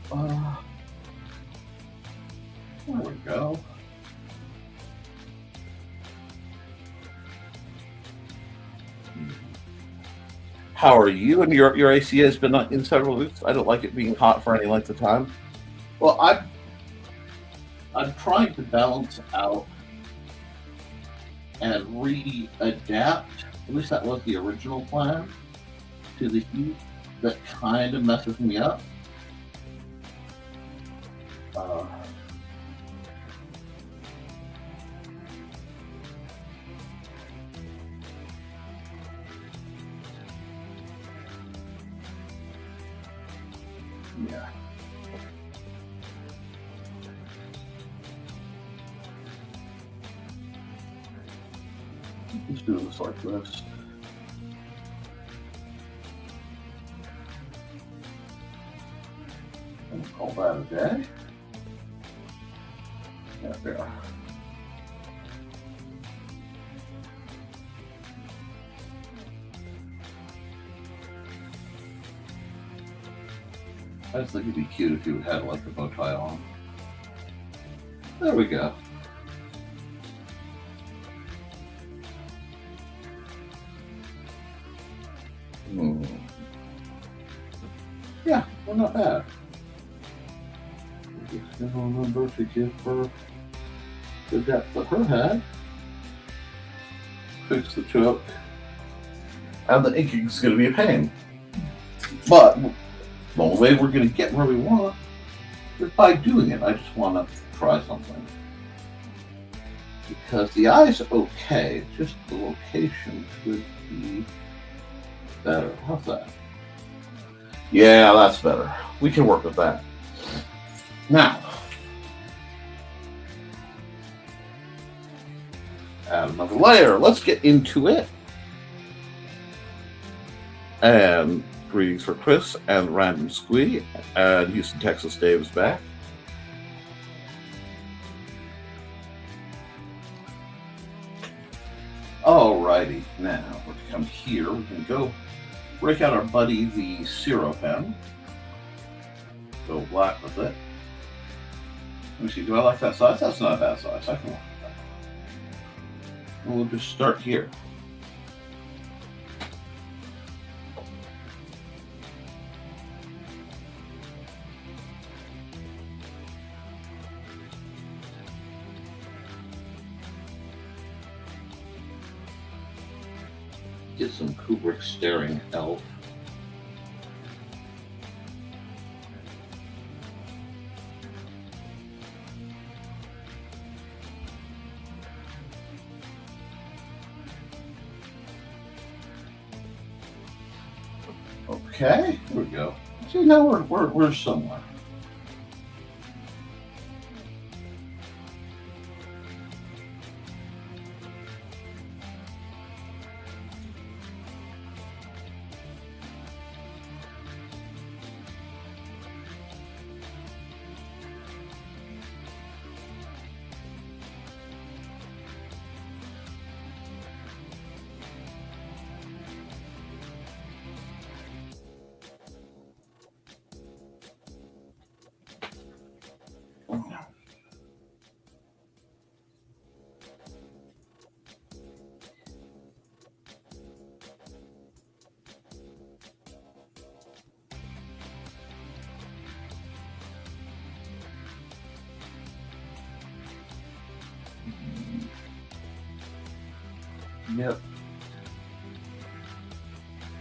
There we go. How are you? And your AC has been in several weeks. I don't like it being hot for any length of time. Well, I'm trying to balance out and re-adapt. At least that was the original plan to the heat that kind of messes me up. Yeah. Let's do this like this. And call that a day. Yeah, there. I just think it'd be cute if you had like a bow tie on. There we go. Yeah, well, not bad. Just gotta remember to give her the depth of her head. Fix the choke. And the inking's gonna be a pain. But the only way we're gonna get where we want is by doing it. I just wanna try something. Because the eye's okay, just the location could be better. How's that? Yeah, that's better. We can work with that. Now, add another layer. Let's get into it. And greetings for Chris and Random Squee and Houston, Texas Dave's back. Alrighty, now we're going to come here. We're going to go break out our buddy, the Zero Pen. Go black with it. Let me see, do I like that size? That's not a bad size. I can work with that. We'll just start here. Get some Kubrick staring elf. Okay, here we go. See, now we're somewhere. Yep.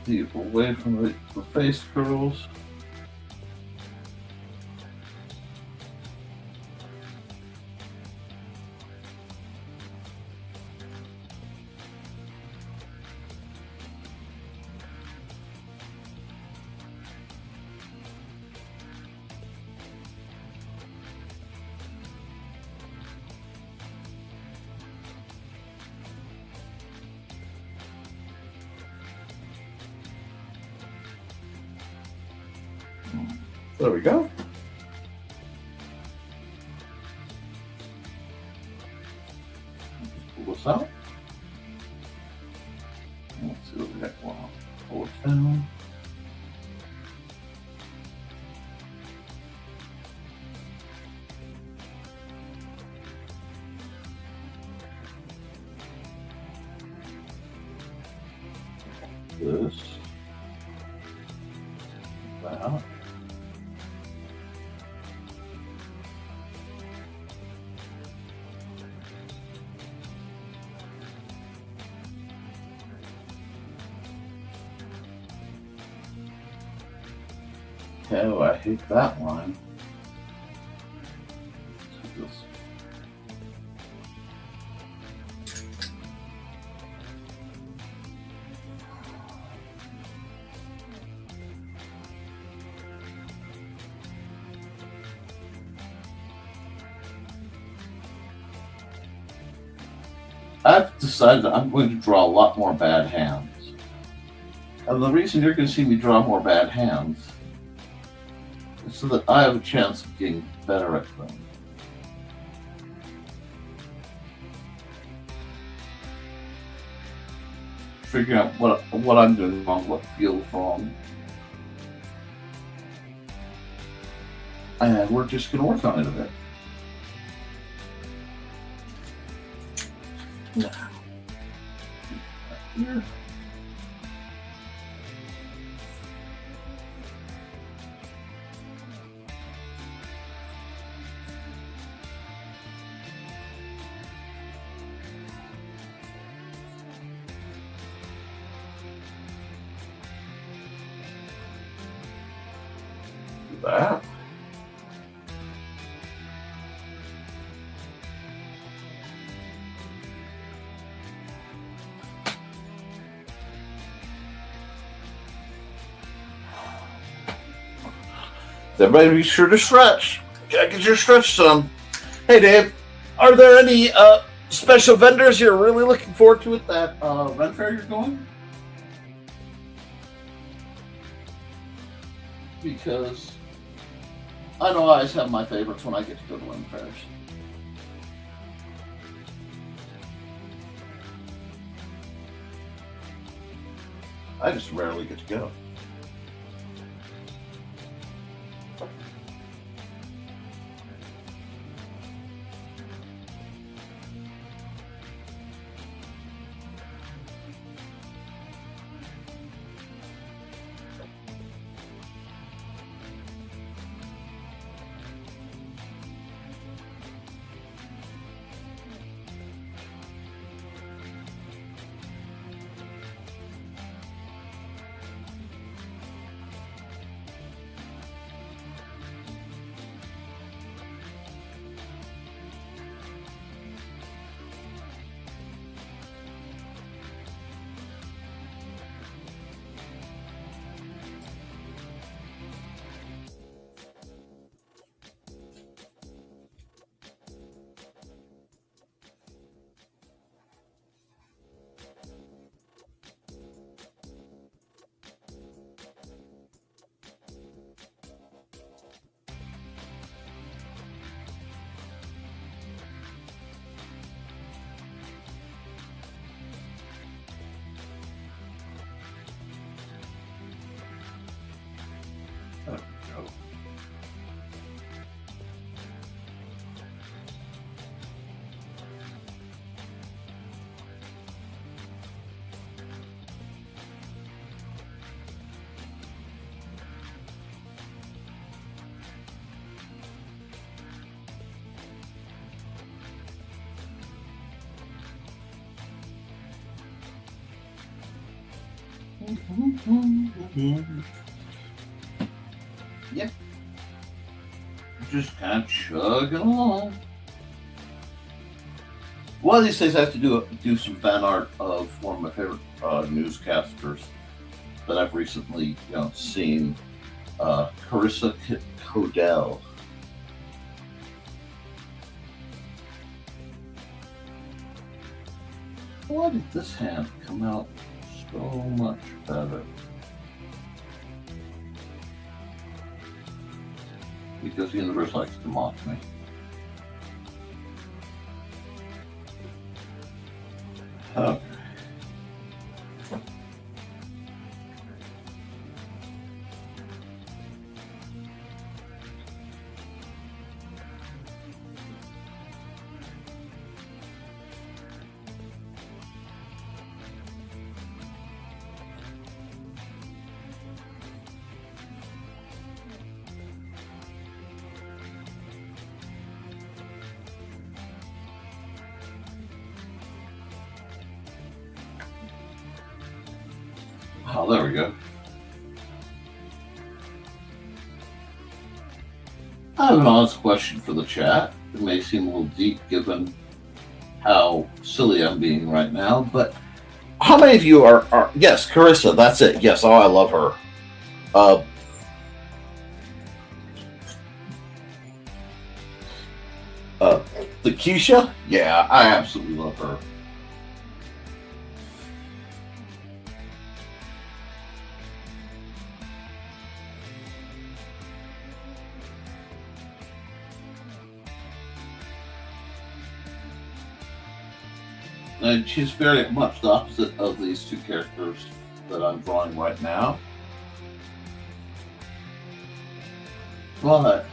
Keep away from the face curls. There we go. Pull this out. Let's see what the heck want. Pull it down. This. That. Oh, I hate that line. I've decided that I'm going to draw a lot more bad hands. And the reason you're going to see me draw more bad hands is so that I have a chance of getting better at them. Figuring out what I'm doing wrong, what feels wrong. And we're just going to work on it a bit. Now, here. That. Everybody be sure to stretch. Gotta get your stretch done. Hey Dave, are there any special vendors you're really looking forward to at that Ren Fair you're going? Because I know I always have my favorites when I get to go to Ren Fairs. I just rarely get to go. Yep. Just kind of chugging along. One of these days I have to do some fan art of one of my favorite newscasters that I've recently seen, Carissa Codell. Why did this hand come out so much better? Because the universe likes to mock me. Okay. Oh, there we go. I have an honest question for the chat. It may seem a little deep given how silly I'm being right now, but how many of you are yes, Carissa, that's it. Yes, oh, I love her. The Keisha? Yeah, I absolutely love her. And she's very much the opposite of these two characters that I'm drawing right now. But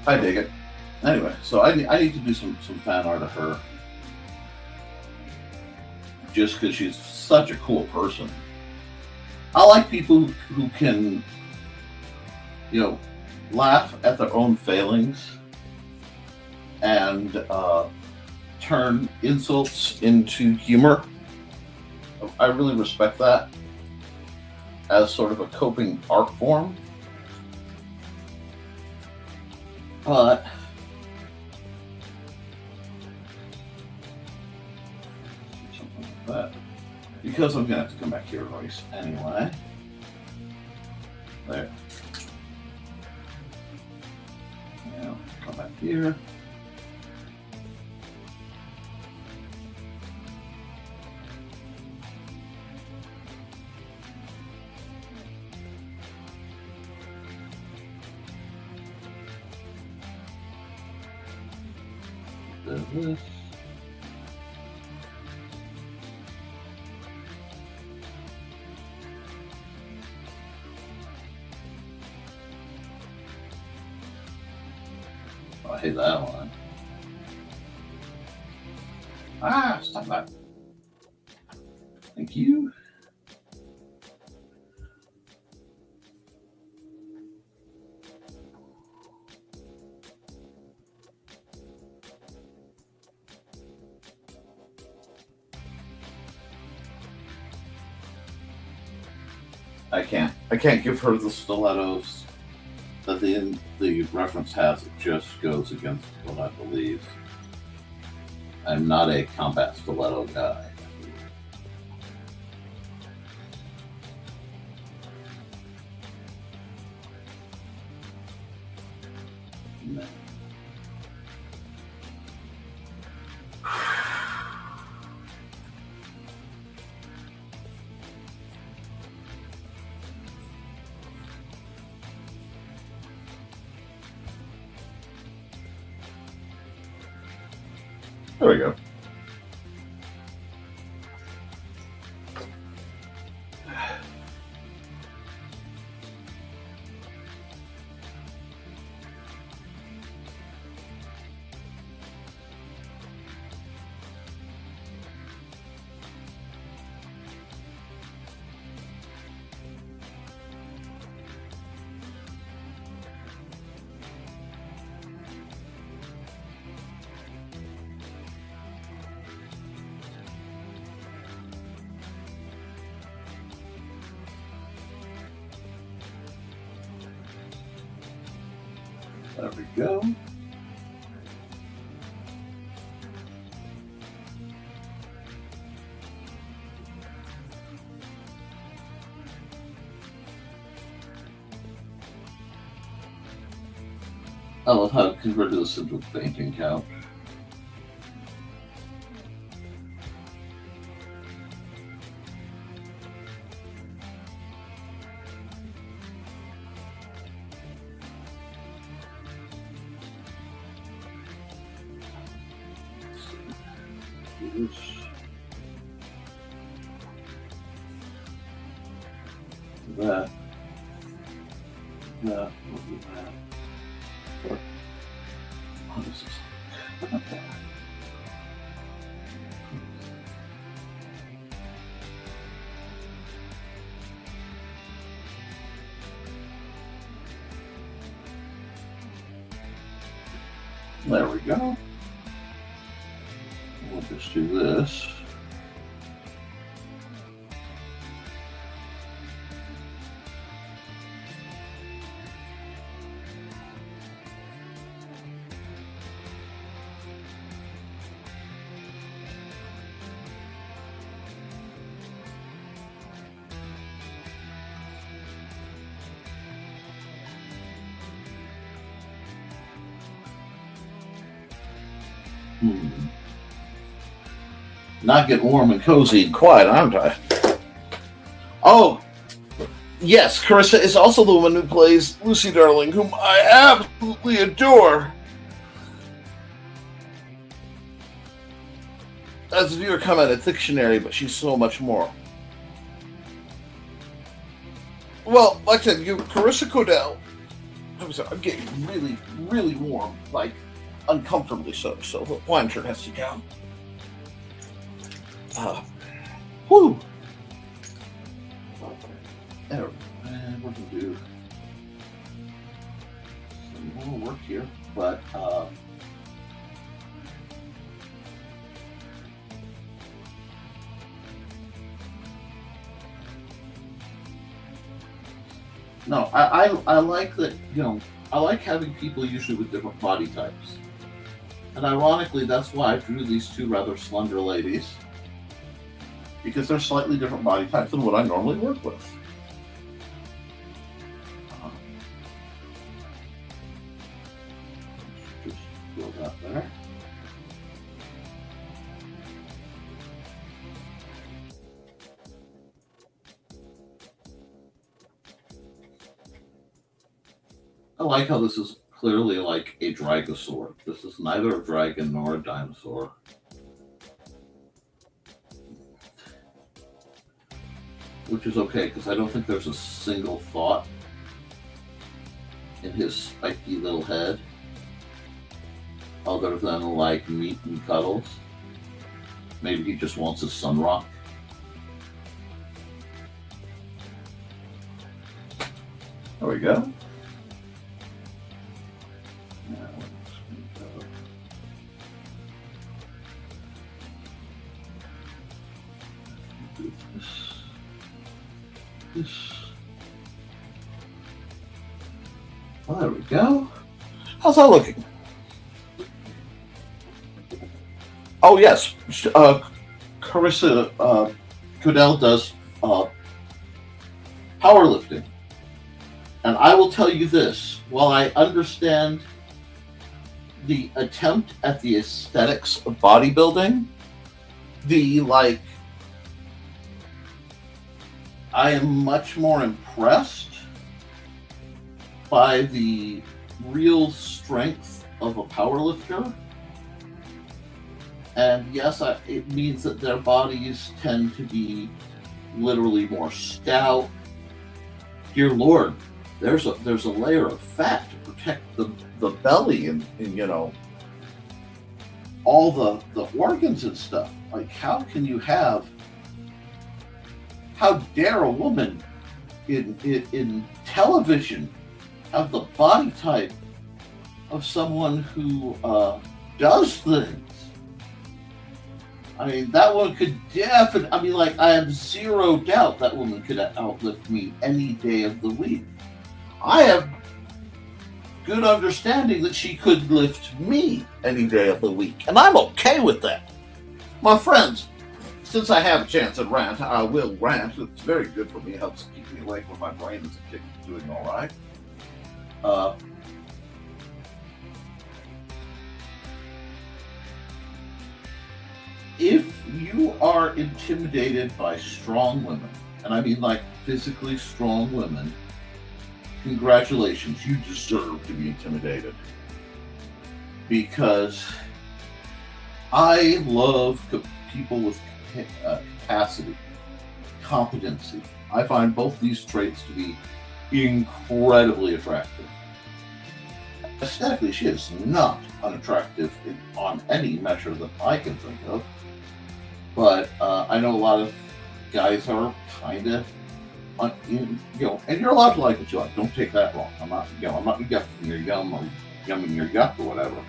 I dig it. Anyway, so I need to do some fan art of her. Just because she's such a cool person. I like people who can, laugh at their own failings and turn insults into humor. I really respect that as sort of a coping art form. But something like that. Because I'm gonna have to come back here twice anyway. There. Now come back here. This. I hate that one. Stop that. Thank you. I can't give her the stilettos that the reference has. It just goes against what I believe. I'm not a combat stiletto guy. No. There we go. There we go. I love how it converted this into a fainting couch. That. That. We'll do that. What is this? Okay. There we go. We'll just do this. Not getting warm and cozy and quiet, aren't I? Oh, Yes, Carissa is also the woman who plays Lucy Darling, whom I absolutely adore. As a viewer commented, fictionary, but she's so much more. Well, like I said, Carissa Koepp. I'm sorry, I'm getting really, really warm, like uncomfortably so. So the wine shirt has to go. Whew. And we're gonna do some more work here, but no, I like that, I like having people usually with different body types. And ironically, that's why I drew these two rather slender ladies, because they're slightly different body types than what I normally work with. Just fill that there. I like how this is clearly like a dragosaur. This is neither a dragon nor a dinosaur. Which is okay, because I don't think there's a single thought in his spiky little head other than like meat and cuddles. Maybe he just wants his sunrock. There we go. Well, there we go. How's that looking? Oh yes, Carissa Koepp does powerlifting, and I will tell you this: while I understand the attempt at the aesthetics of bodybuilding, I am much more impressed by the real strength of a powerlifter. And yes, it means that their bodies tend to be literally more stout. Dear Lord, there's a layer of fat to protect the belly and all the organs and stuff. Like, how dare a woman in television have the body type of someone who does things? I mean, that one could definitely, I have zero doubt that woman could outlift me any day of the week. I have good understanding that she could lift me any day of the week, and I'm okay with that. My friends, since I have a chance to rant, I will rant. It's very good for me. It helps keep me awake when my brain is doing all right. If you are intimidated by strong women, and I mean like physically strong women, congratulations, you deserve to be intimidated. Because I love people with capacity, competency. I find both these traits to be incredibly attractive. Aesthetically, she is not unattractive on any measure that I can think of. But I know a lot of guys are kind of, and you're allowed to like what you like. Don't take that wrong. I'm not yucking your yum or yumming your yuck or whatever.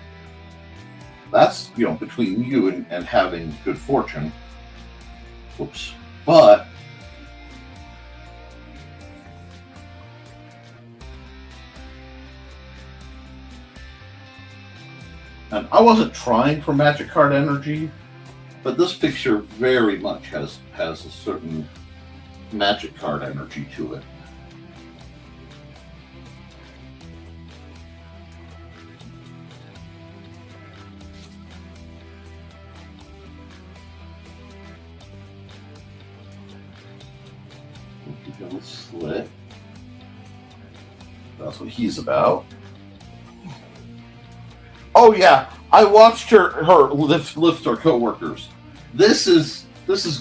That's, between you and having good fortune. Whoops. But and I wasn't trying for magic card energy, but this picture very much has a certain magic card energy to it. Keep it slit. That's what he's about. Oh yeah, I watched her lift her coworkers. This is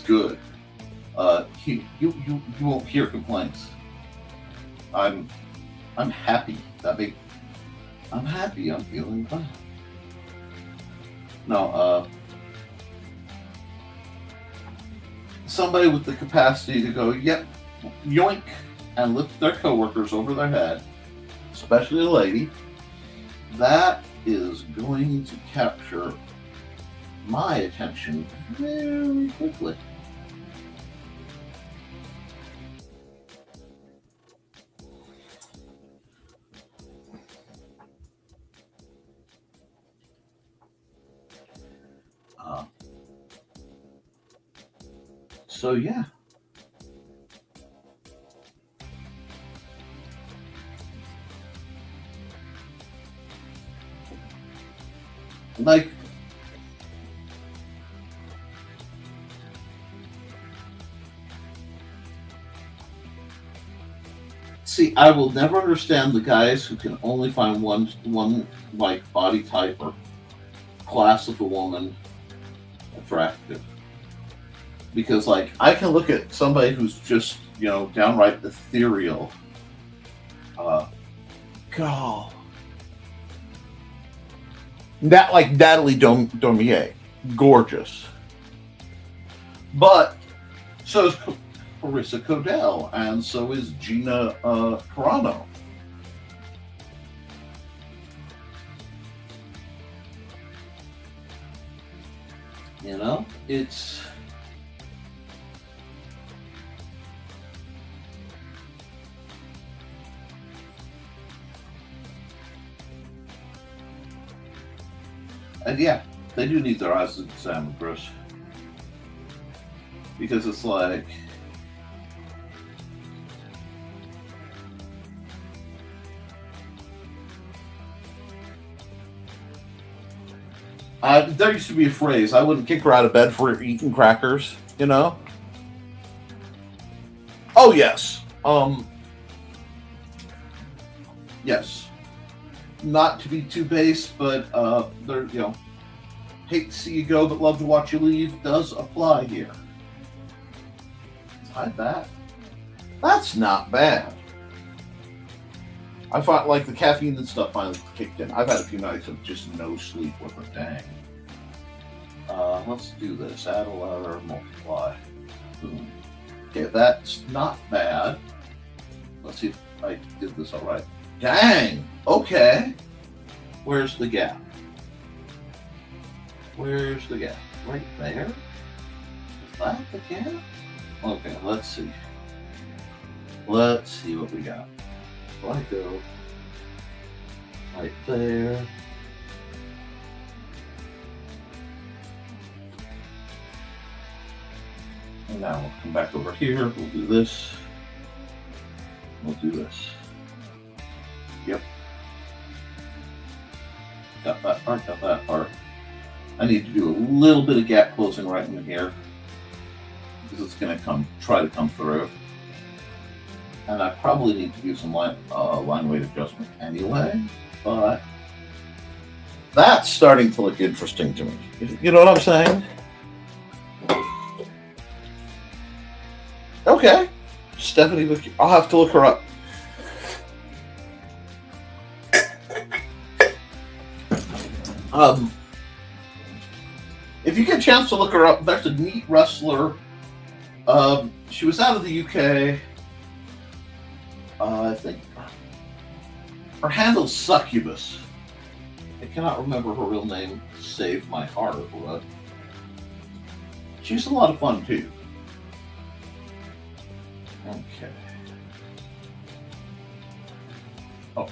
good. You won't hear complaints. I'm happy. I'm happy. I'm feeling fine. No, somebody with the capacity to go, yep, yoink, and lift their coworkers over their head, especially a lady, that is going to capture my attention very quickly. So yeah. Like, see, I will never understand the guys who can only find one like body type or class of a woman attractive. Because like I can look at somebody who's just, downright ethereal. God. That like Natalie Dormier, gorgeous. But so is Carissa Codell, and so is Gina Carano. It's and yeah, they do need their eyes examined, Chris. Because it's like there used to be a phrase, I wouldn't kick her out of bed for eating crackers, Oh yes. Yes. Not to be too base, but there, hate to see you go, but love to watch you leave does apply here. Hide that. That's not bad. I thought like the caffeine and stuff finally kicked in. I've had a few nights of just no sleep with a dang. Let's do this. Add a letter, multiply. Boom. Okay, that's not bad. Let's see if I did this all right. Dang! Okay. Where's the gap? Where's the gap? Right there? Is that the gap? Okay, let's see. Let's see what we got. So I go right there. And now we'll come back over here. We'll do this. We'll do this. Yep. Got that part, got that part. I need to do a little bit of gap closing right in here because it's going to try to come through. And I probably need to do some line weight adjustment anyway, but that's starting to look interesting to me. You know what I'm saying? Okay. Stephanie, I'll have to look her up. If you get a chance to look her up, there's a neat wrestler. She was out of the UK. I think her handle's Succubus. I cannot remember her real name. Save my heart, but she's a lot of fun too. Okay. Oh.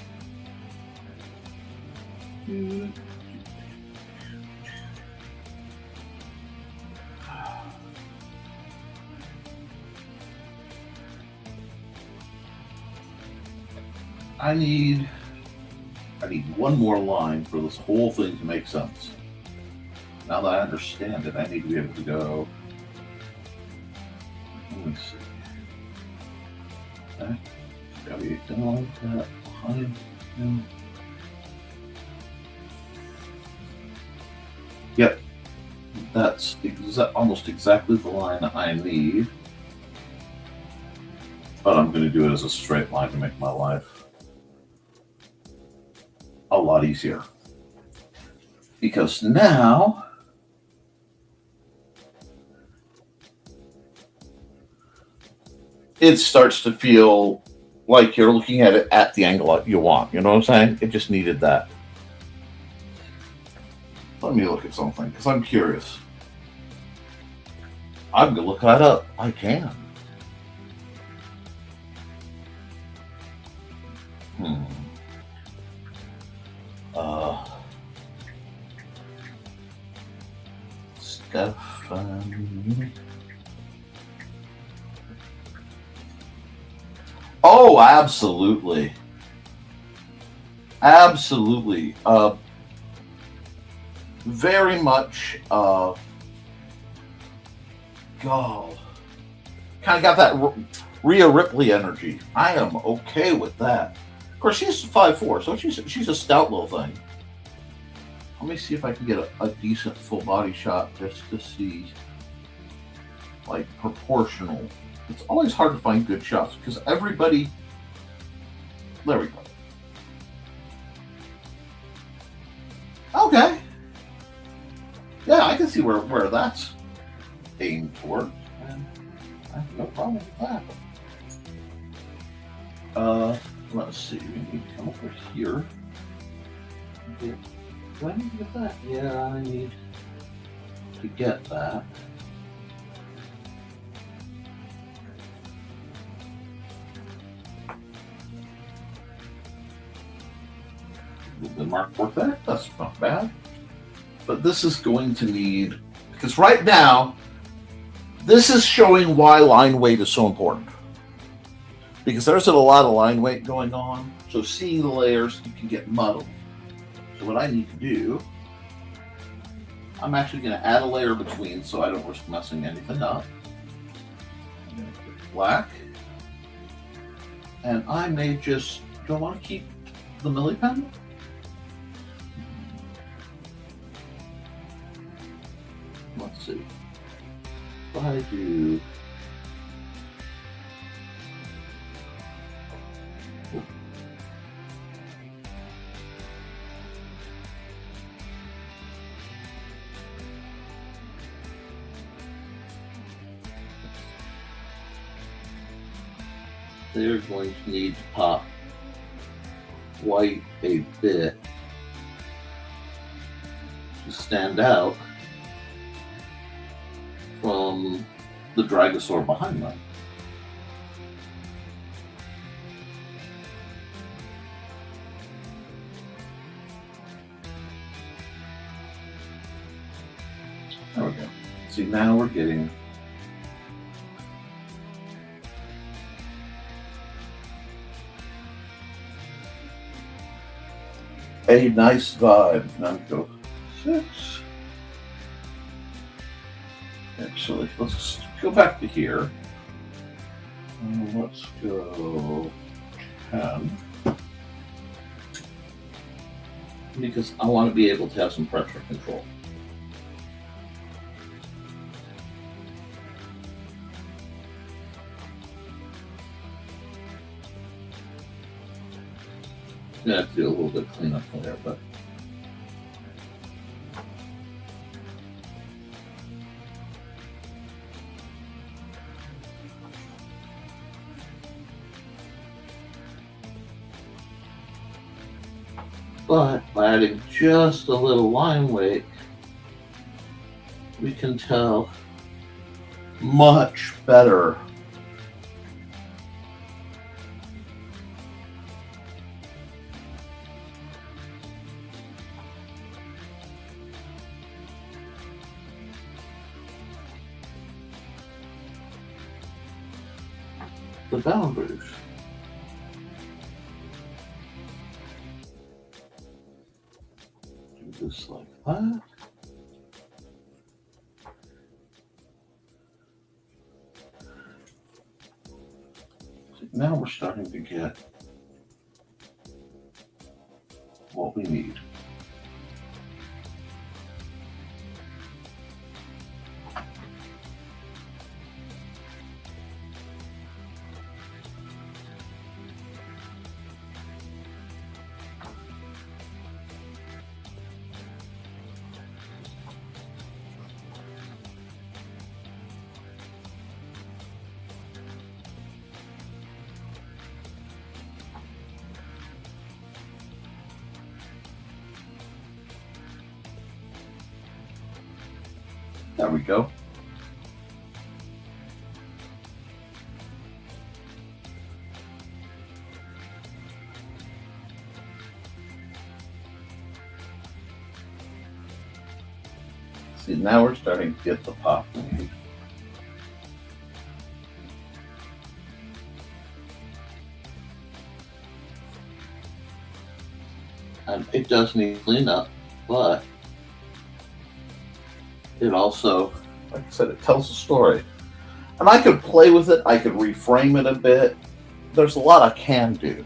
I need one more line for this whole thing to make sense. Now that I understand it, I need to be able to go. Let me see. Okay. Gotta be done like that. Yep, that's almost exactly the line I need. But I'm going to do it as a straight line to make my life a lot easier. Because now it starts to feel like you're looking at it at the angle you want. You know what I'm saying? It just needed that. Let me look at something because I'm curious. I'm going to look that up. I can. Stephanie. Oh, absolutely. Absolutely. Very much, God. Kind of got that Rhea Ripley energy. I am okay with that. Of course, she's 5'4", so she's a stout little thing. Let me see if I can get a decent full body shot just to see, like, proportional. It's always hard to find good shots because everybody. There we go. Okay. Yeah, I can see where that's aimed toward. And I have no problem with that. Let's see. We need to come over here. Okay. Do I need to get that? Yeah, I need to get that. The mark work there. That's not bad. But this is going to need, because right now, this is showing why line weight is so important. Because there's a lot of line weight going on. So seeing the layers, you can get muddled. So what I need to do, I'm actually going to add a layer between so I don't risk messing anything up. I'm going to put black. And I may just, do I want to keep the milli pen? Let's see. If I do. They're going to need to pop white a bit to stand out from the Dragosaur behind them. There we go. See, now we're getting a nice vibe. Now we go 6. Actually, let's go back to here. Let's go 10. Because I want to be able to have some pressure control. I'm going to have to do a little bit of cleanup there, but by adding just a little line weight, we can tell much better the boundaries. Do this like that. So now we're starting to get what we need. There we go. See, now we're starting to get the pop we need. And it does need cleanup, but it also, like I said, it tells a story. And I could play with it, I could reframe it a bit. There's a lot I can do.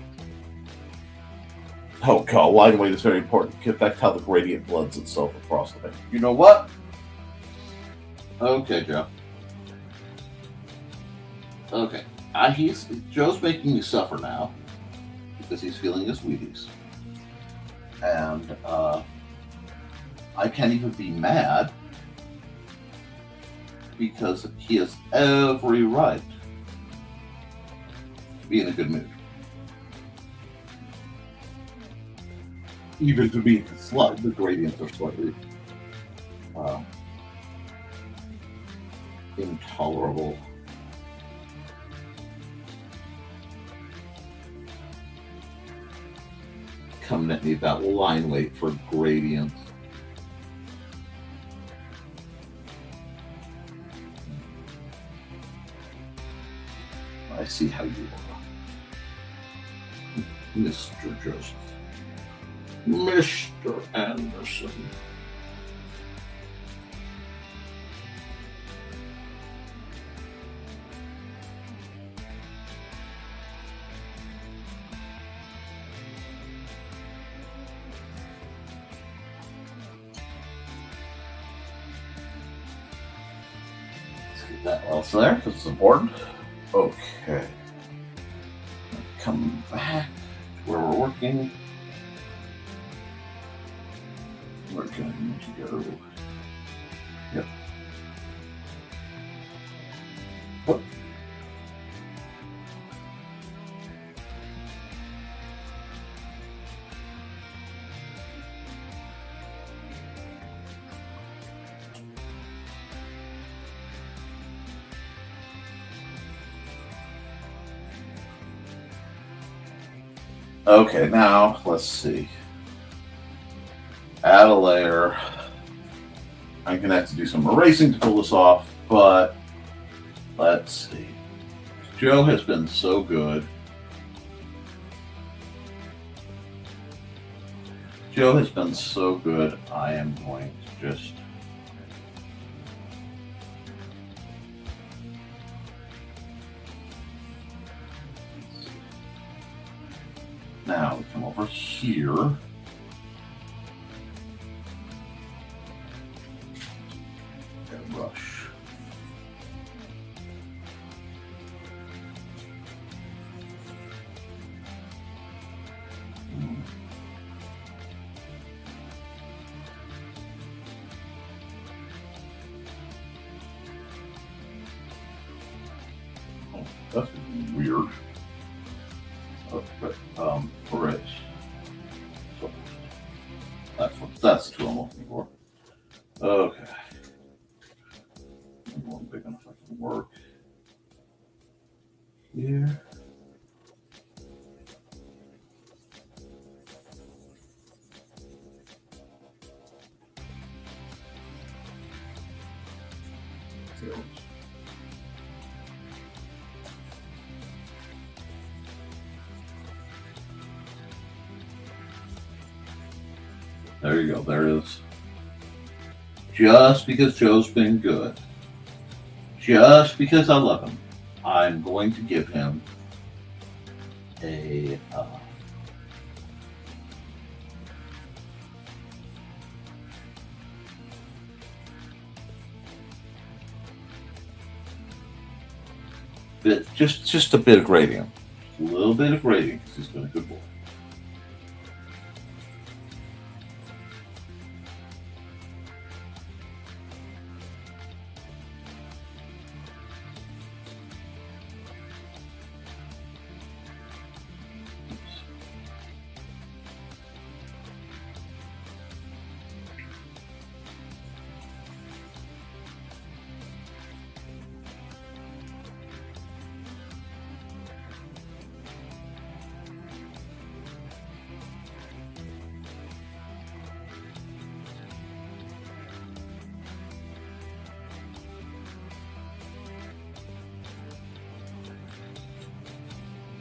Oh god, line weight is very important to affect how the gradient blends itself across the thing. You know what? Okay, Joe. Okay. Joe's making me suffer now because he's feeling his Wheaties. And I can't even be mad because he has every right to be in a good mood. Even to be slight, the gradients are slightly intolerable. Coming at me about line weight for gradients. I see how you are, Mr. Joseph. Mr. Anderson. Let's get that else there because it's important. Okay. Come back to where we're working. We're going to go. Yep. Oh. Okay, now let's see. Add a layer. I'm gonna have to do some erasing to pull this off, but let's see. Joe has been so good. Joe has been so good. I am going to just now we come over here. Brush. Oh, that's weird. Okay, right. So that's what I'm looking for. Okay. One big enough I can work here. There you go. There it is. Just because Joe's been good. Just because I love him, I'm going to give him bit, just a bit of gradient. A little bit of gradient because he's been a good boy.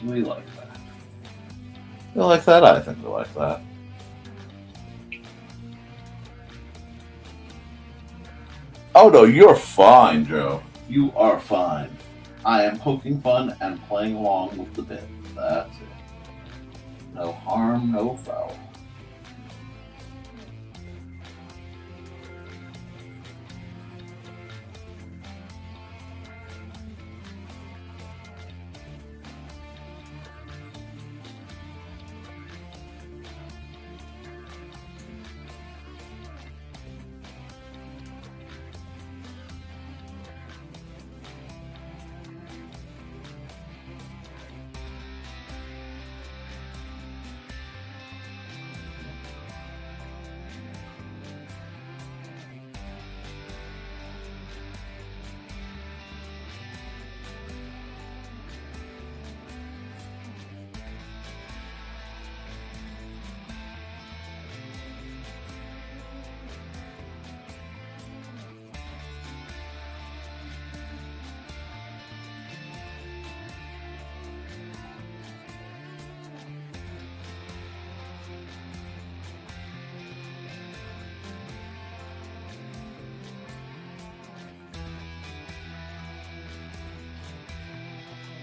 We like that. You like that? I think we like that. Oh no, you're fine, Joe. You are fine. I am poking fun and playing along with the bit. That's it. No harm, no foul.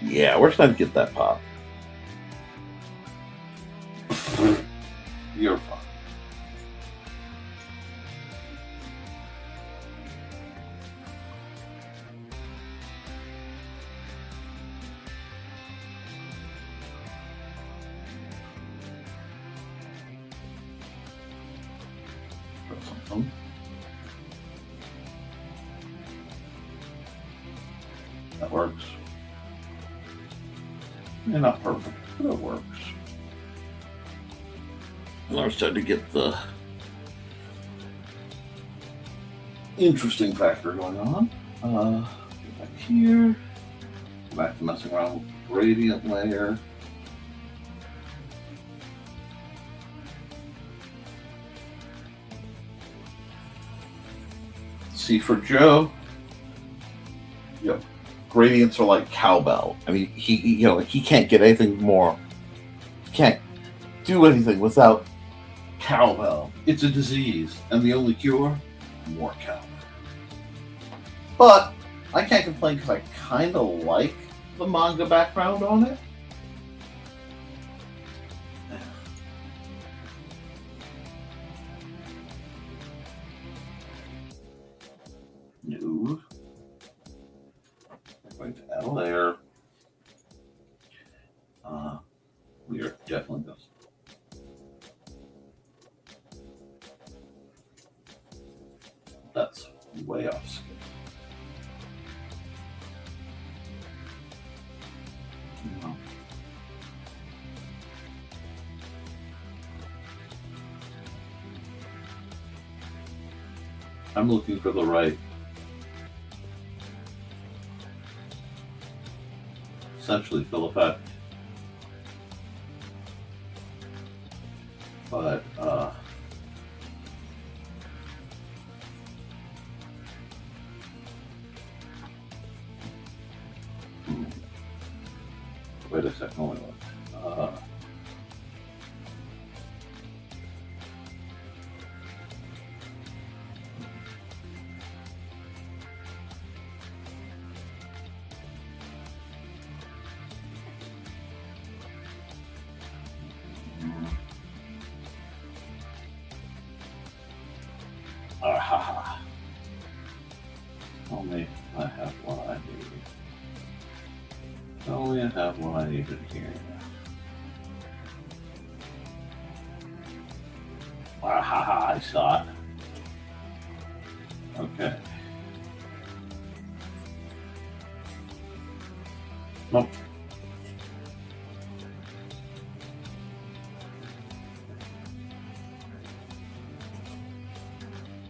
Yeah, we're trying to get that pop. You're fine. Something. That works. Yeah, not perfect, but it works. And I'm starting to get the interesting factor going on. Get back here. Go back to messing around with the gradient layer. See, for Joe, yep. Gradients are like cowbell. I mean, he can't get anything more. He can't do anything without cowbell. It's a disease, and the only cure, more cowbell. But I can't complain because I kind of like the manga background on it. No. Going to add a layer. We are definitely going That's way off scale. No. I'm looking for the right. Essentially fill effect. But wait a second, wait. Aha. Only I have what I need. Oh, you have what I needed here. Wow, haha, I saw it. Okay. Nope.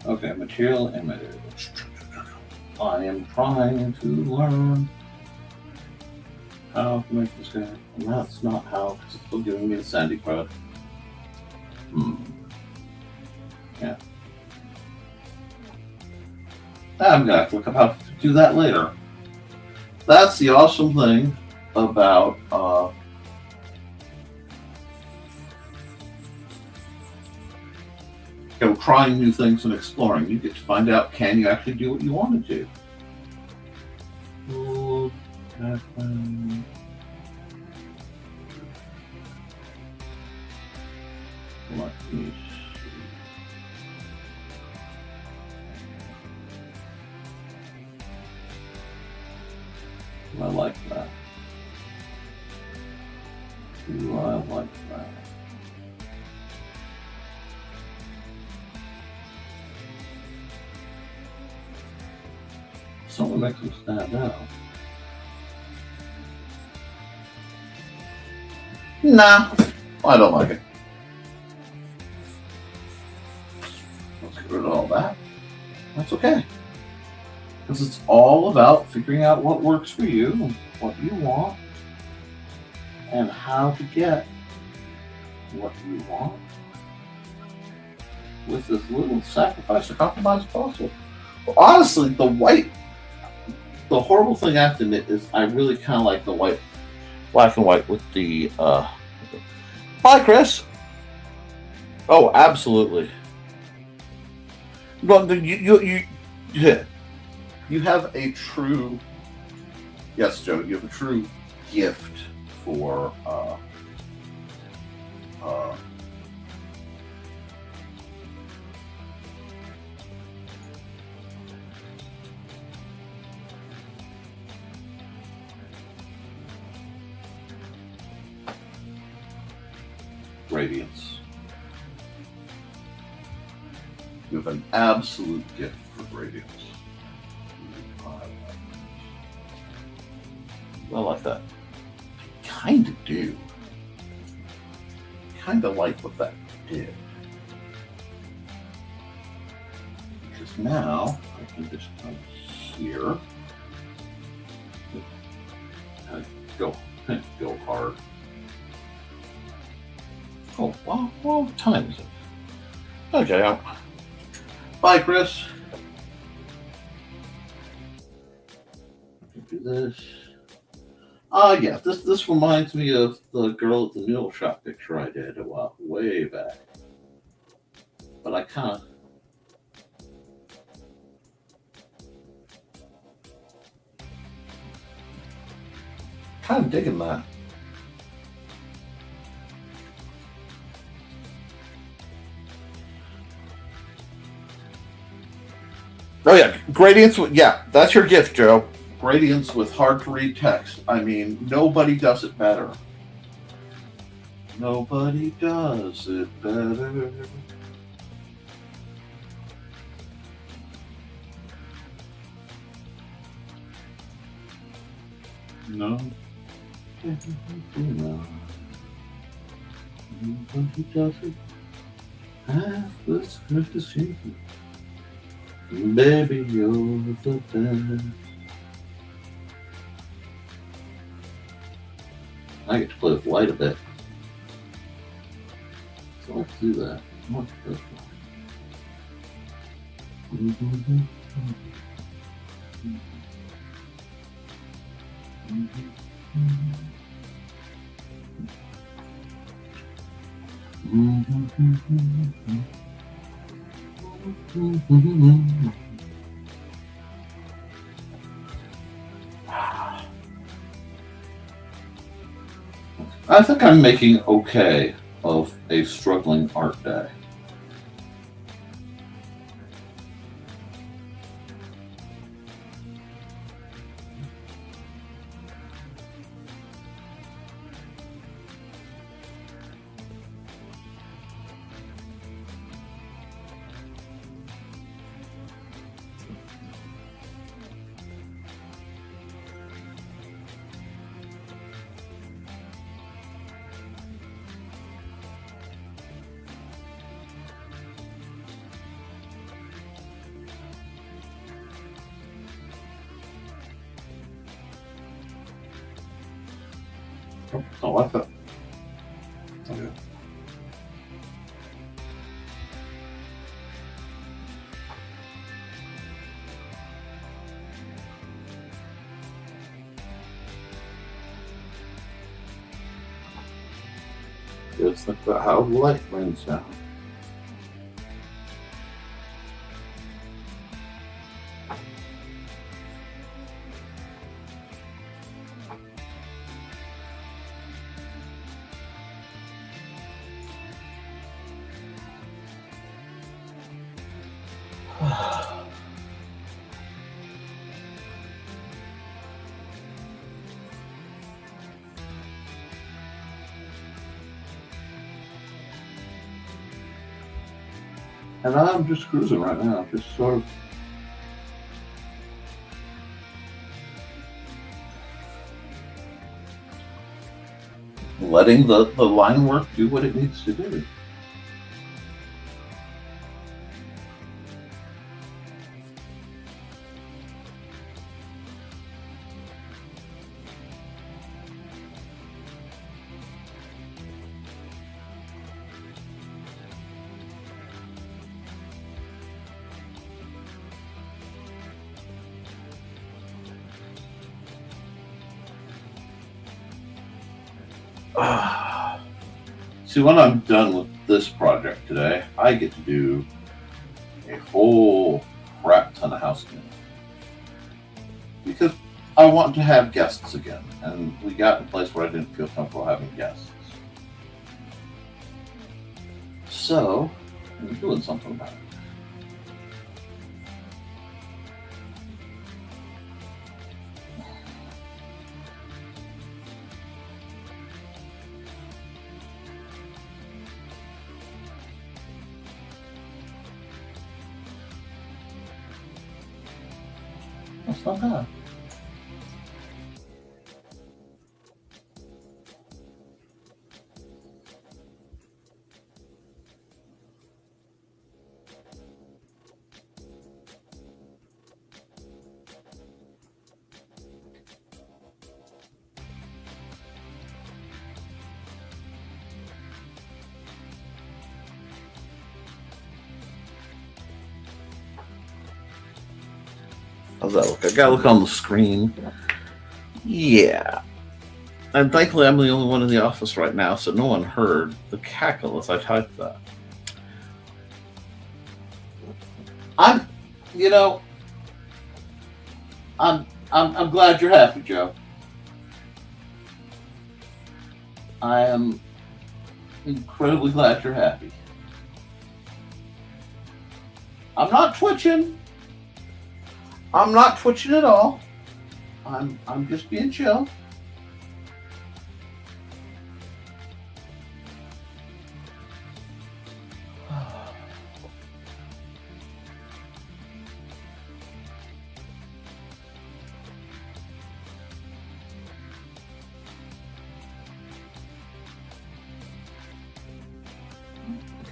Okay, material emitter. I am trying to learn how to make this guy. And that's not how, because it's still giving me the sandy crud. Yeah. I'm going to have to look up how to do that later. That's the awesome thing about trying new things and exploring. You get to find out, can you actually do what you want to do? Let me see. I like that. Ooh, I like that. Someone makes them stand out. Nah, I don't like it. Let's get rid of all that. That's okay. Because it's all about figuring out what works for you, what you want, and how to get what you want with as little sacrifice or compromise as possible. Well, honestly, the horrible thing after it is I really kind of like the white, black and white with the, Bye, Chris. Oh, absolutely. Well, you have a true, yes, Joe, you have a true gift for radiance. You have an absolute gift for radiance. I like that. I kind of do. Kind of like what that did. Because now I can just come here. Go hard. Oh, well, what time is it? Okay, bye, Chris. Do this. Yeah, this reminds me of the girl at the noodle shop picture I did a while way back. But I kind of digging that. Oh yeah, gradients. Yeah, that's your gift, Joe. Gradients with hard to read text. I mean, nobody does it better. Nobody does it better. No. Nobody does it half as good as you. Baby, you're the best. I get to play with light a bit. So let's do that. Much better. I think I'm making okay of a struggling art day. Don't like that. Okay. Just think about how the light rains down. And I'm just cruising right now, just sort of letting the line work do what it needs to do. See, when I'm done with this project today, I get to do a whole crap ton of housekeeping. Because I want to have guests again, and we got in a place where I didn't feel comfortable having guests. So, I'm doing something about it. That's not bad. How's that look? I gotta look on the screen. Yeah. And thankfully I'm the only one in the office right now, so no one heard the cackle as I typed that. I'm glad you're happy, Joe. I am incredibly glad you're happy. I'm not twitching. I'm not twitching at all. I'm just being chill.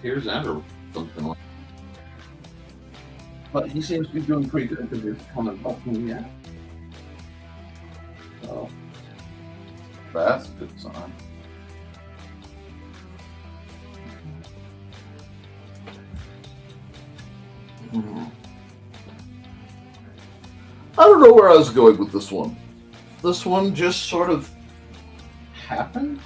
Here's Andrew. Something like. But he seems to be doing pretty good because he's coming up from the app. So that's a good sign. I don't know where I was going with this one. This one just sort of happened.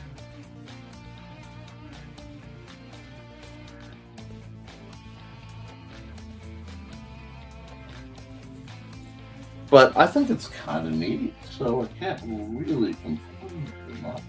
But I think it's kind of neat, so I can't really complain too much.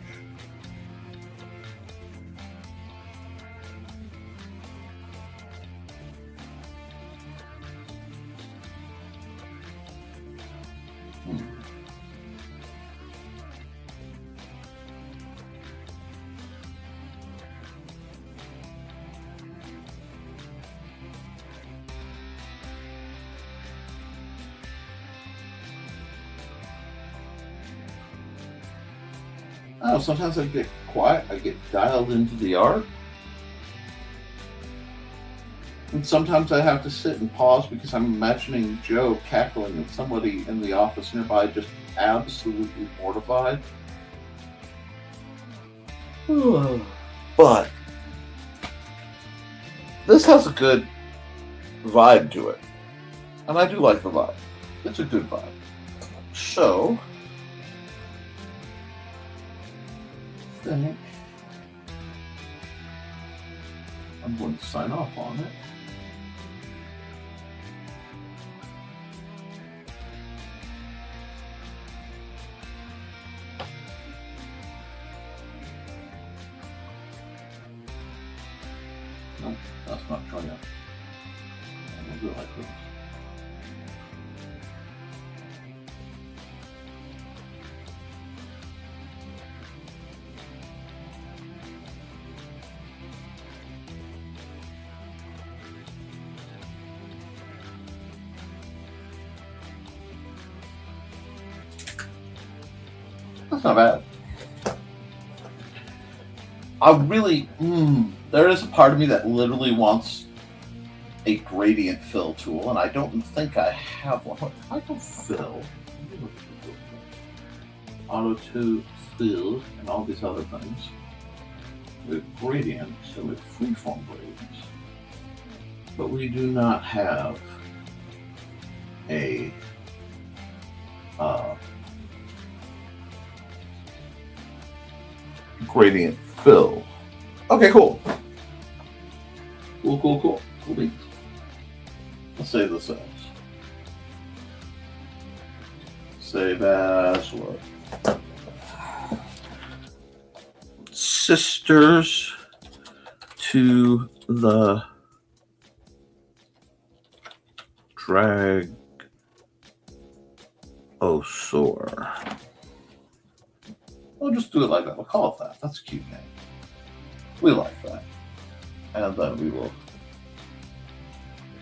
Oh, sometimes I get quiet, I get dialed into the art. And sometimes I have to sit and pause because I'm imagining Joe cackling and somebody in the office nearby just absolutely mortified. But this has a good vibe to it. And I do like the vibe. It's a good vibe. So, I think I'm going to sign off on it. No, that's not showing up. I'm going to do it like this. That's not bad. I really, there is a part of me that literally wants a gradient fill tool, and I don't think I have one. I can fill, auto to fill, and all these other things with gradients and with freeform gradients. But we do not have a gradient fill. Okay, cool. Cool beans. Let's save this as. Save as what? Sisters to the Dragosaur. We'll just do it like that. We'll call it that. That's a cute name. We like that. And then we will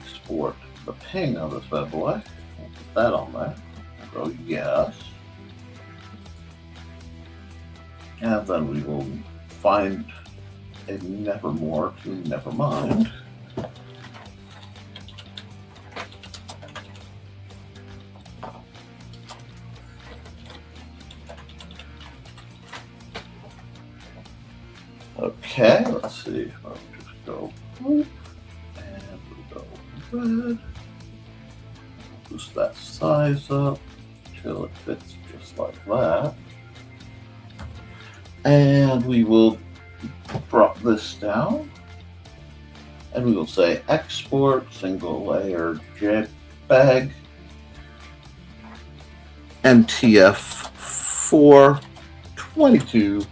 export the ping of this bad boy. We'll put that on there. Go yes. And then we will find a Nevermore to Nevermind. Okay, let's see. I'll just go and we'll go red. Boost that size up till it fits just like that. And we will drop this down. And we will say export single layer JPEG NTF 422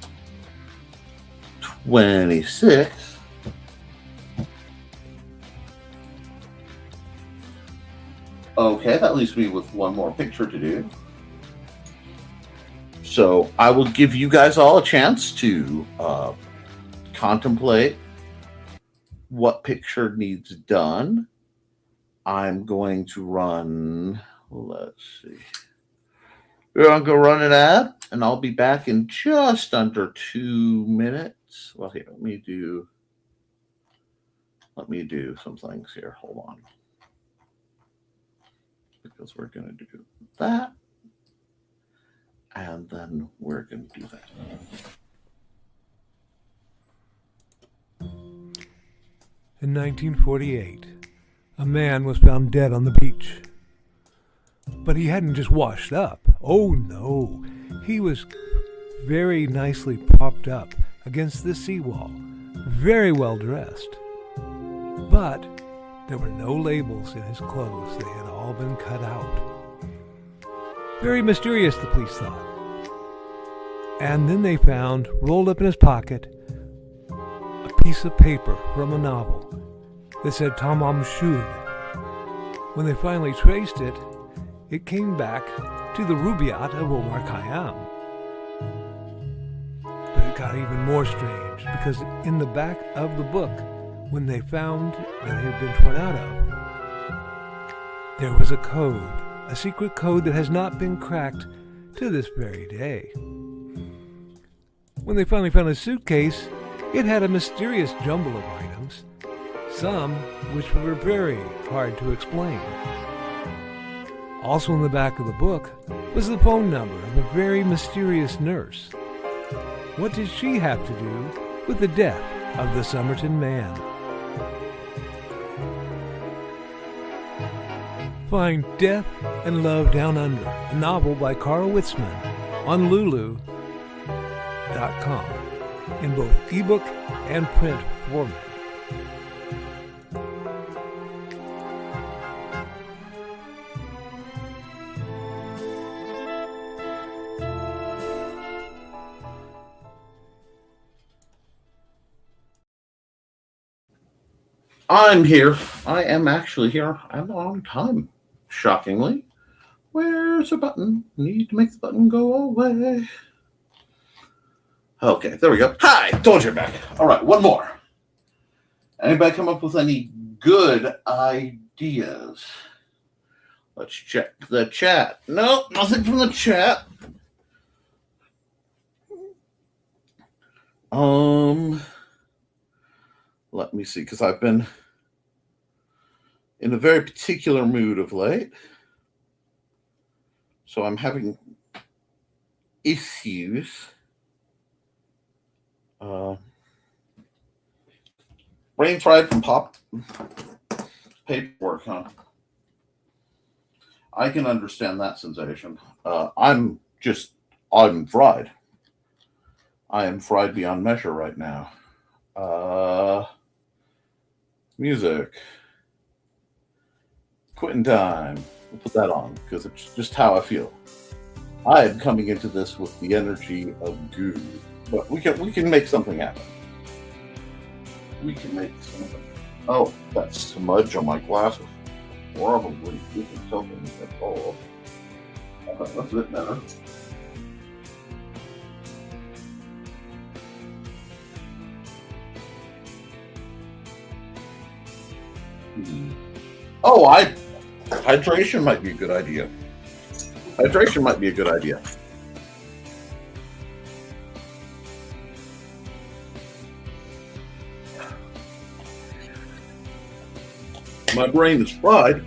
26. Okay, that leaves me with one more picture to do. So I will give you guys all a chance to contemplate what picture needs done. I'm going to run, let's see. We're going to go run an ad, and I'll be back in just under 2 minutes. Well, here, let me do some things here. Hold on. Because we're going to do that. And then we're going to do that. In 1948, a man was found dead on the beach. But he hadn't just washed up. Oh no, he was very nicely propped up against the seawall, very well dressed. But there were no labels in his clothes. They had all been cut out. Very mysterious, the police thought. And then they found, rolled up in his pocket, a piece of paper from a novel that said Tamam Shud. When they finally traced it, it came back to the Rubaiyat of Omar Khayyam. But it got even more strange, because in the back of the book, when they found that it had been torn out of, there was a code, a secret code that has not been cracked to this very day. When they finally found a suitcase, it had a mysterious jumble of items, some which were very hard to explain. Also in the back of the book was the phone number of a very mysterious nurse. What does she have to do with the death of the Somerton man? Find Death and Love Down Under, a novel by Carl Witzman, on Lulu.com in both ebook and print format. I'm here. I am actually here. I'm on time, shockingly. Where's the button? Need to make the button go away. Okay, there we go. Hi, told you back. All right, one more. Anybody come up with any good ideas? Let's check the chat. Nope, nothing from the chat. Let me see, because I've been in a very particular mood of late. So I'm having issues. Brain fried from paperwork, huh? I can understand that sensation. I'm fried. I am fried beyond measure right now. Music. Quitting time. We'll put that on because it's just how I feel. I am coming into this with the energy of goo, but we can make something happen. We can make something. Oh, that smudge on my glasses. Probably isn't something at all. That's a bit better. Oh, hydration might be a good idea. Hydration might be a good idea. My brain is fried.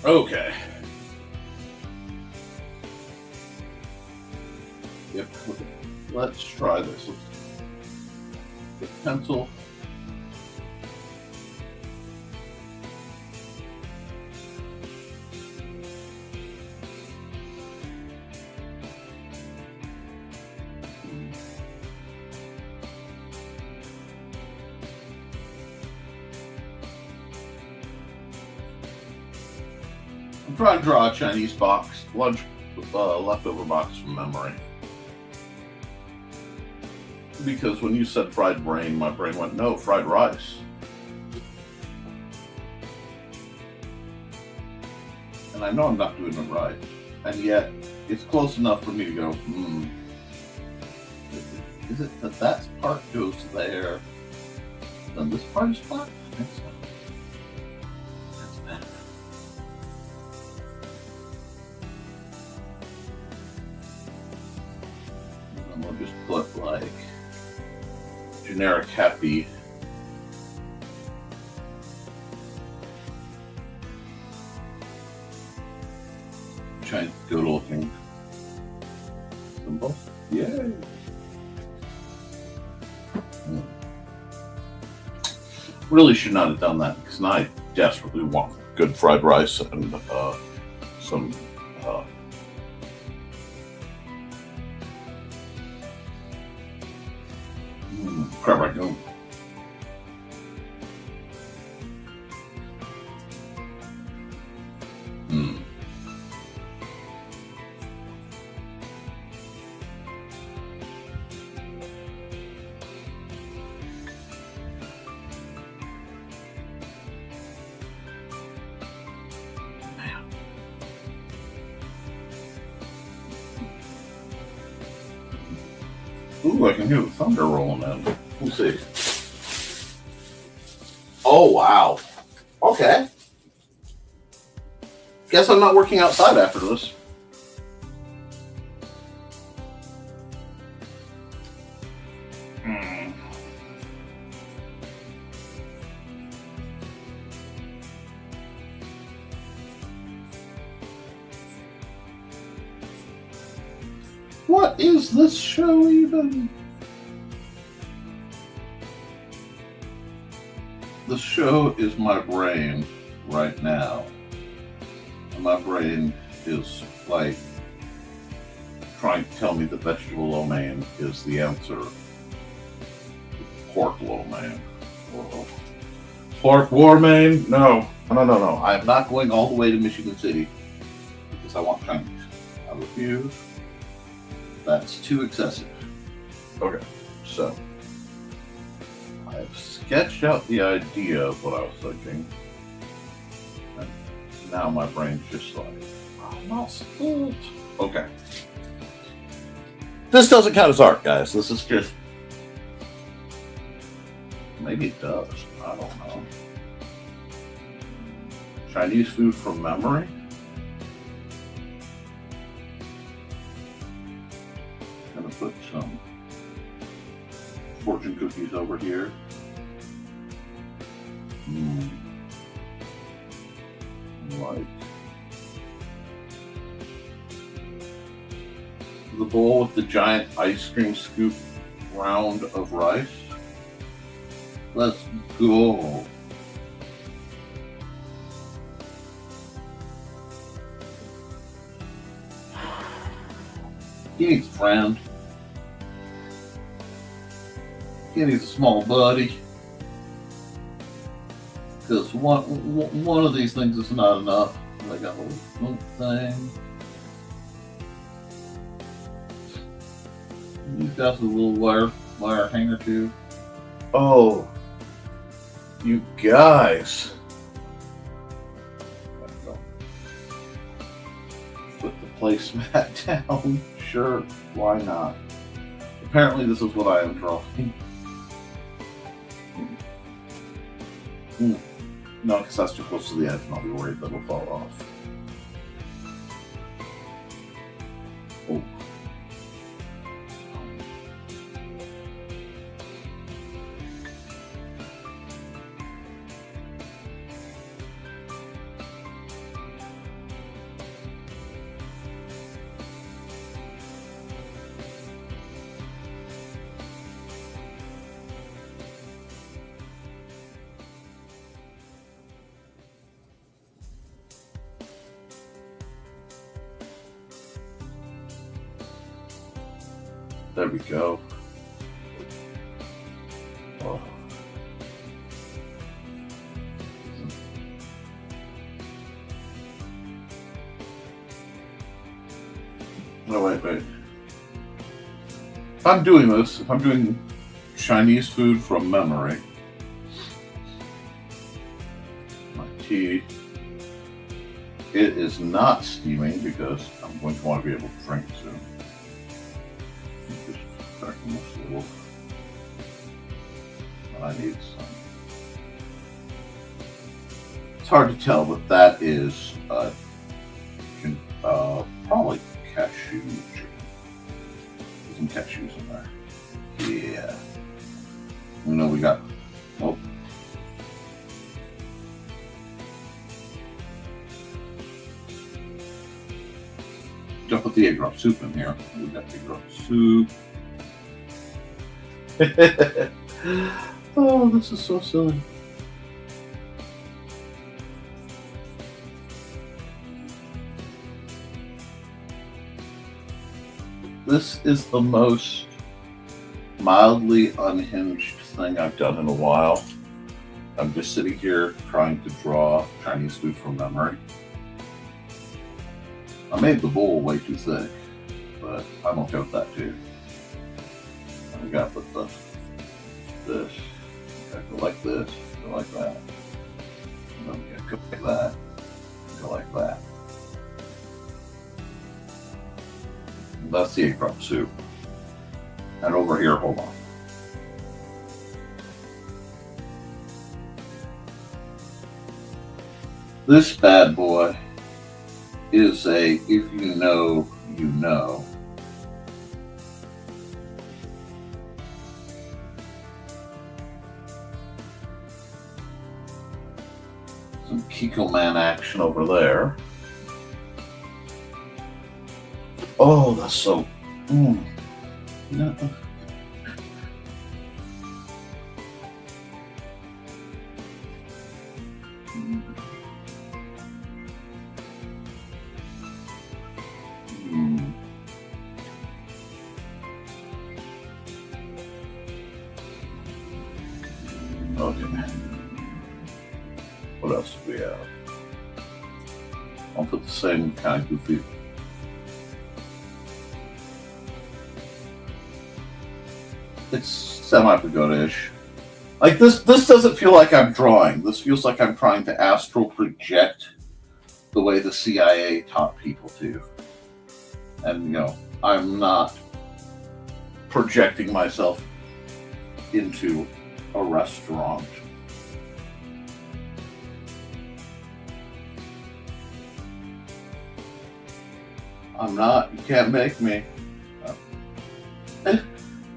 Okay. Yep. Let's try this. Let's get pencil. I'm trying to draw a Chinese box, leftover box from memory. Because when you said fried brain, my brain went, no, fried rice. And I know I'm not doing it right. And yet, it's close enough for me to go, Is it that part goes there, then this part is flat? I think so. That's better. And we'll just put like generic happy. Giant good looking symbol. Yay! Really should not have done that because now I desperately want good fried rice and some crab rangoon. Ooh, I can hear the thunder rolling in. Let's see. Oh, wow. Okay. Guess I'm not working outside after this. What is this show even? The show is my brain right now. And my brain is like trying to tell me that vegetable lo mein is the answer. Pork lo mein. Oh. Pork war mein? No. I am not going all the way to Michigan City because I want Chinese. I refuse. That's too excessive. Okay, so I've sketched out the idea of what I was thinking. And now my brain's just like, lost it. Okay. This doesn't count as art, guys. This is just... Maybe it does. I don't know. Chinese food from memory? Gonna put some fortune cookies over here. Like the bowl with the giant ice cream scoop round of rice. Let's go. He needs a friend. He needs a small buddy. Because one of these things is not enough. I got a little thing. He's got a little wire hanger too. Oh, you guys. Put the placemat down. Sure, why not? Apparently this is what I am drawing. No, because that's too close to the edge and I'll be worried that it'll fall off. Oh. There we go. Oh. No, wait. If I'm doing this, if I'm doing Chinese food from memory, my tea, it is not steaming because I'm going to want to be able to drink soon. I need some. It's hard to tell, but that is probably cashew chicken. There's some cashews in there. Yeah. We know we got. Oh. Don't put the egg drop soup in here. We got egg drop soup. Oh, this is so silly. This is the most mildly unhinged thing I've done in a while. I'm just sitting here trying to draw Chinese food from memory. I made the bowl way too thick, but I'm okay with that too. I got to put this. Go like this, go like that. And then go like that, go like that. And that's the egg drop soup. And over here, hold on. This bad boy is a if you know, you know. Some Kiko Man action over there. Oh, that's so... No. Okay. What else do we have? I'll put the same kind of goofy. It's semi-pagoda-ish. Like this doesn't feel like I'm drawing. This feels like I'm trying to astral project the way the CIA taught people to. And, you know, I'm not projecting myself into a restaurant. I'm not. You can't make me.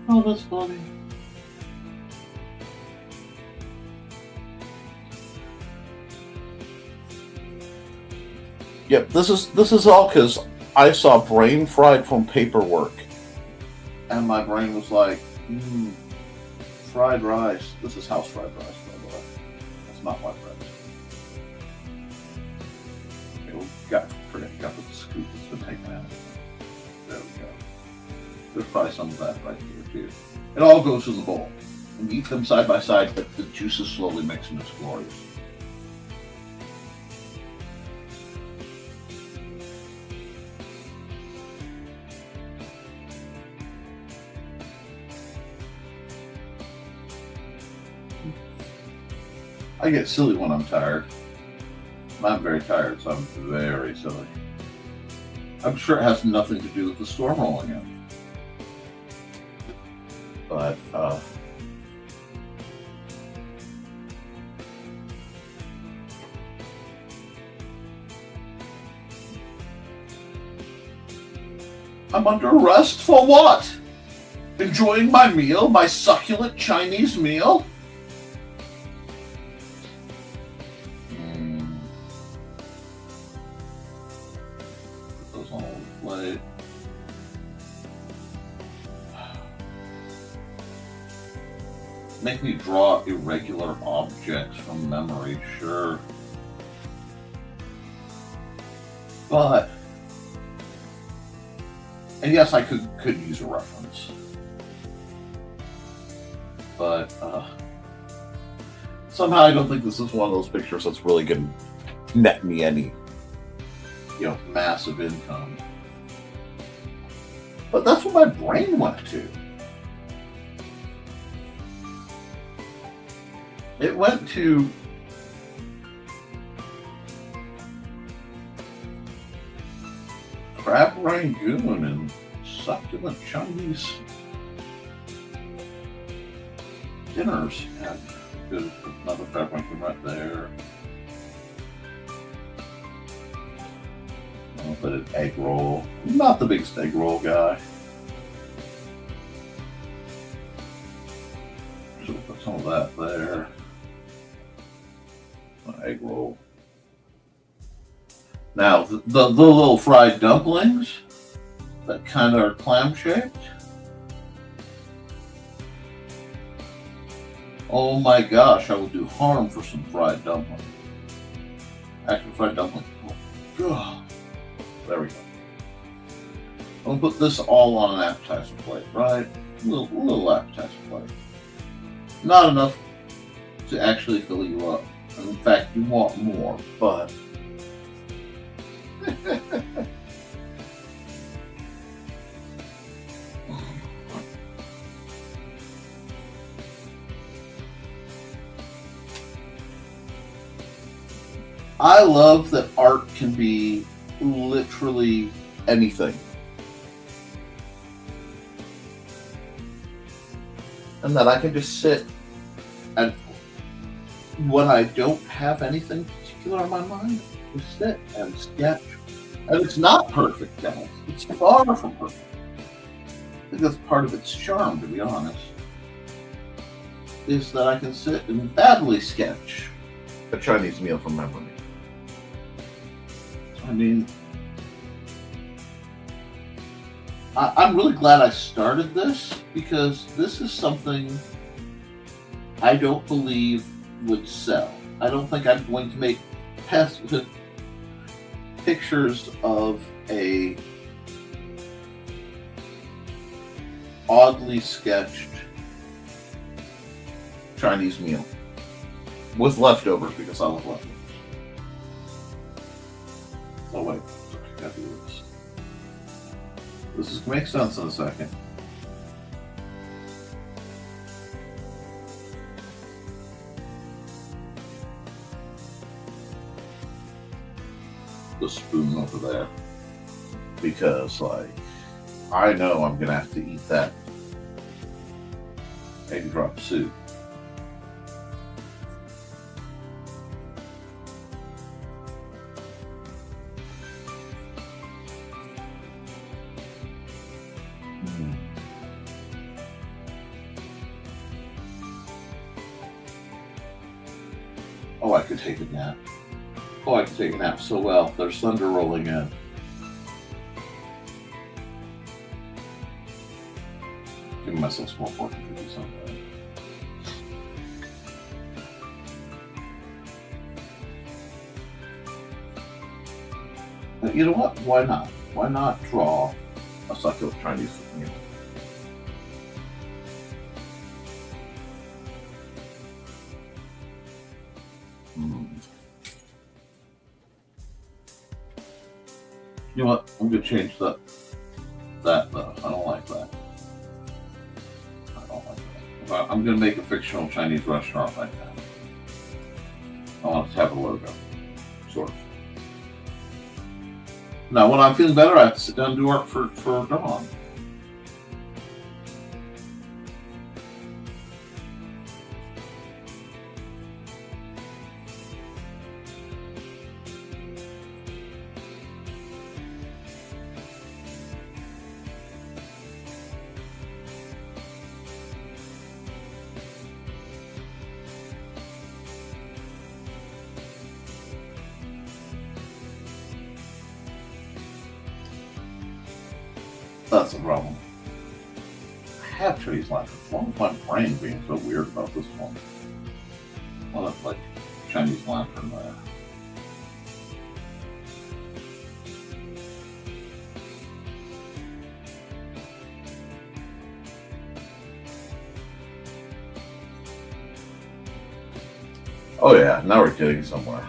Oh, that's funny. Yep, this is all because I saw brain fried from paperwork, and my brain was like, fried rice. This is house fried rice, by the way. That's not white rice. Okay, we got with the scoop that's been taken out. There we go. There's probably some of that right here too. It all goes in the bowl. And you eat them side by side, but the juices slowly mix and it's glorious. I get silly when I'm tired. I'm very tired, so I'm very silly. I'm sure it has nothing to do with the storm rolling in. But, I'm under arrest for what? Enjoying my meal, my succulent Chinese meal? Put those on the plate. Make me draw irregular objects from memory, sure. But, and yes, I could use a reference. But, somehow I don't think this is one of those pictures that's really going to net me any, massive income. But that's what my brain went to. It went to crab rangoon and succulent Chinese dinners. And there's another crab rangoon right there. Oh, but an egg roll. I'm not the biggest egg roll guy. So we'll put some of that there. An egg roll. Now, the little fried dumplings that kind of are clam-shaped. Oh my gosh, I would do harm for some fried dumplings. Actually, fried dumplings. Oh, there we go. I'll put this all on an appetizer plate, right? A little appetizer plate. Not enough to actually fill you up. In fact, you want more, but I love that art can be literally anything. And that I can just sit and when I don't have anything particular on my mind, just sit and sketch. And it's not perfect, guys. It's far from perfect. I think that's part of its charm, to be honest. Is that I can sit and badly sketch a Chinese meal from memory. I mean, I'm really glad I started this because this is something I don't believe would sell. I don't think I'm going to make pictures of a oddly sketched Chinese meal with leftovers because I love leftovers. Oh wait, sorry, I gotta do this. This is gonna make sense in a second. The spoon over there because, like, I know I'm gonna have to eat that egg drop soup. Oh, I could take a nap. Oh, I could take a nap so well. There's thunder rolling in. Giving myself small fortune to do something. But you know what? Why not? Why not draw a succulent Chinese meal? You know what? I'm gonna change that though. I don't like that. I don't like that. I'm gonna make a fictional Chinese restaurant like that. I want it to have a logo, sort of. Now, when I'm feeling better, I have to sit down and do work for Dawn. That's a problem. I have Chinese lantern. As long as my brain being so weird about this one. Well, that's like Chinese lantern there. Oh yeah, now we're getting somewhere.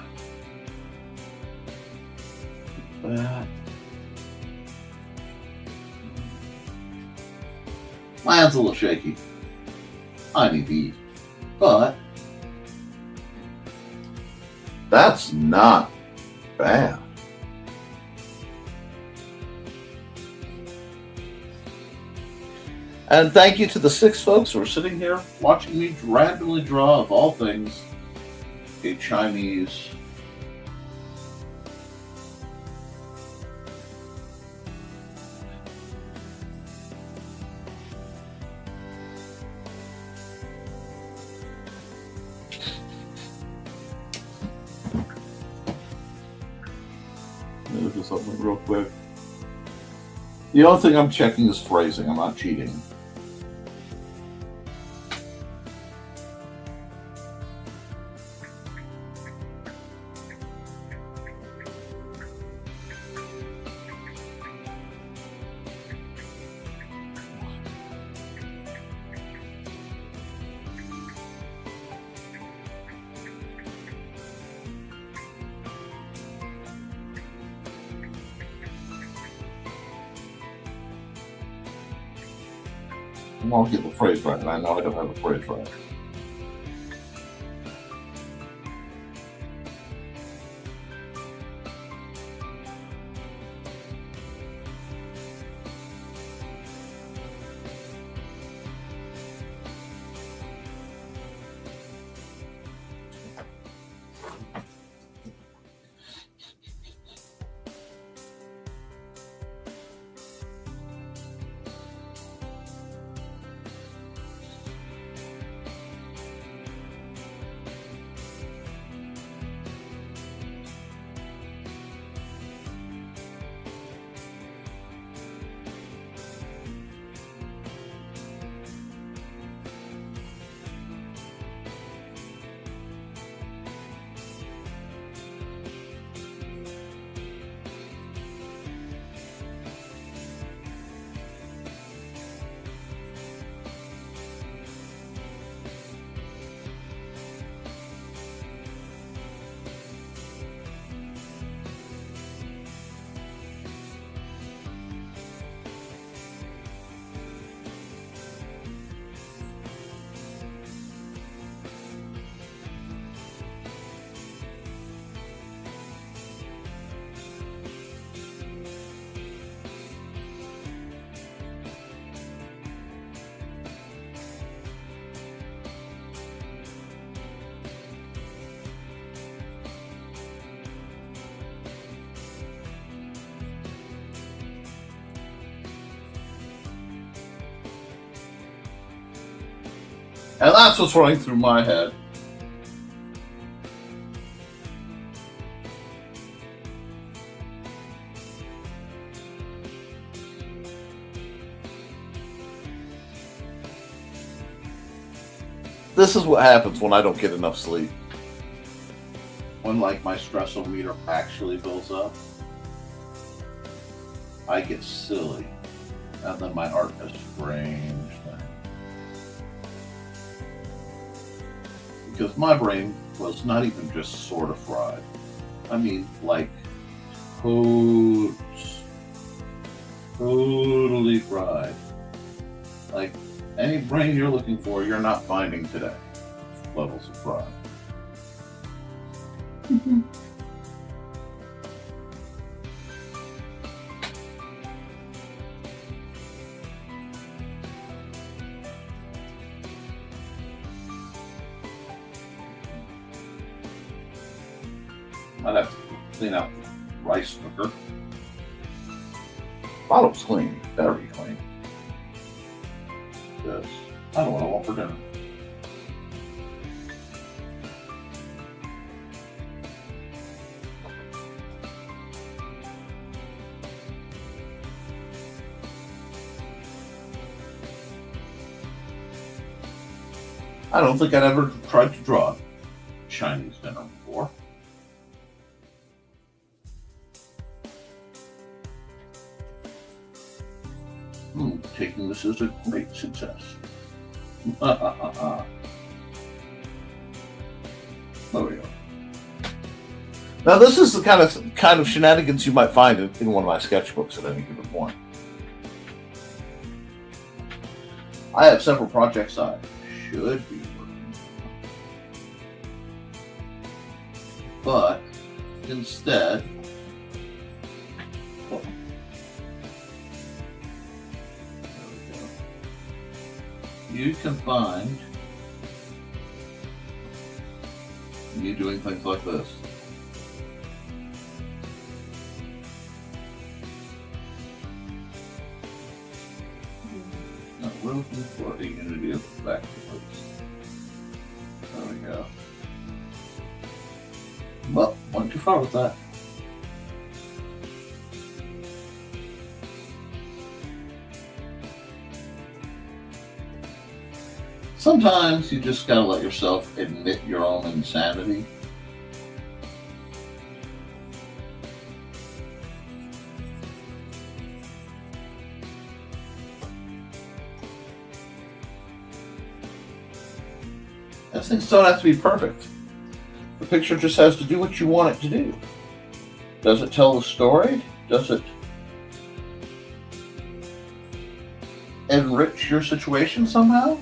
My hand's a little shaky. I need to eat. But that's not bad. And thank you to the 6 folks who are sitting here watching me randomly draw, of all things, a Chinese do something real quick. The only thing I'm checking is phrasing. I'm not cheating. I want to get the phrase right, and I know I don't have the phrase right. And that's what's running through my head. This is what happens when I don't get enough sleep. When, like, my stressometer actually builds up, I get silly. And then my heart does strange things. Because my brain was not even just sort of fried. I mean, like, totally fried. Like, any brain you're looking for, you're not finding today. Levels of fried. I'd have to clean out the rice cooker. Bottom's clean, very clean. Yes, I don't know what I want for dinner. I don't think I'd ever tried to draw Chinese dinner before. Taking this as a great success. There we go. Now this is the kind of shenanigans you might find in one of my sketchbooks at any given point. I have several projects I should be working on, but instead, you can find me doing things like this. Now we're looking for a unity of the back post. There we go. Well, went too far with that. Sometimes you just gotta let yourself admit your own insanity. Those things don't have to be perfect. The picture just has to do what you want it to do. Does it tell the story? Does it enrich your situation somehow?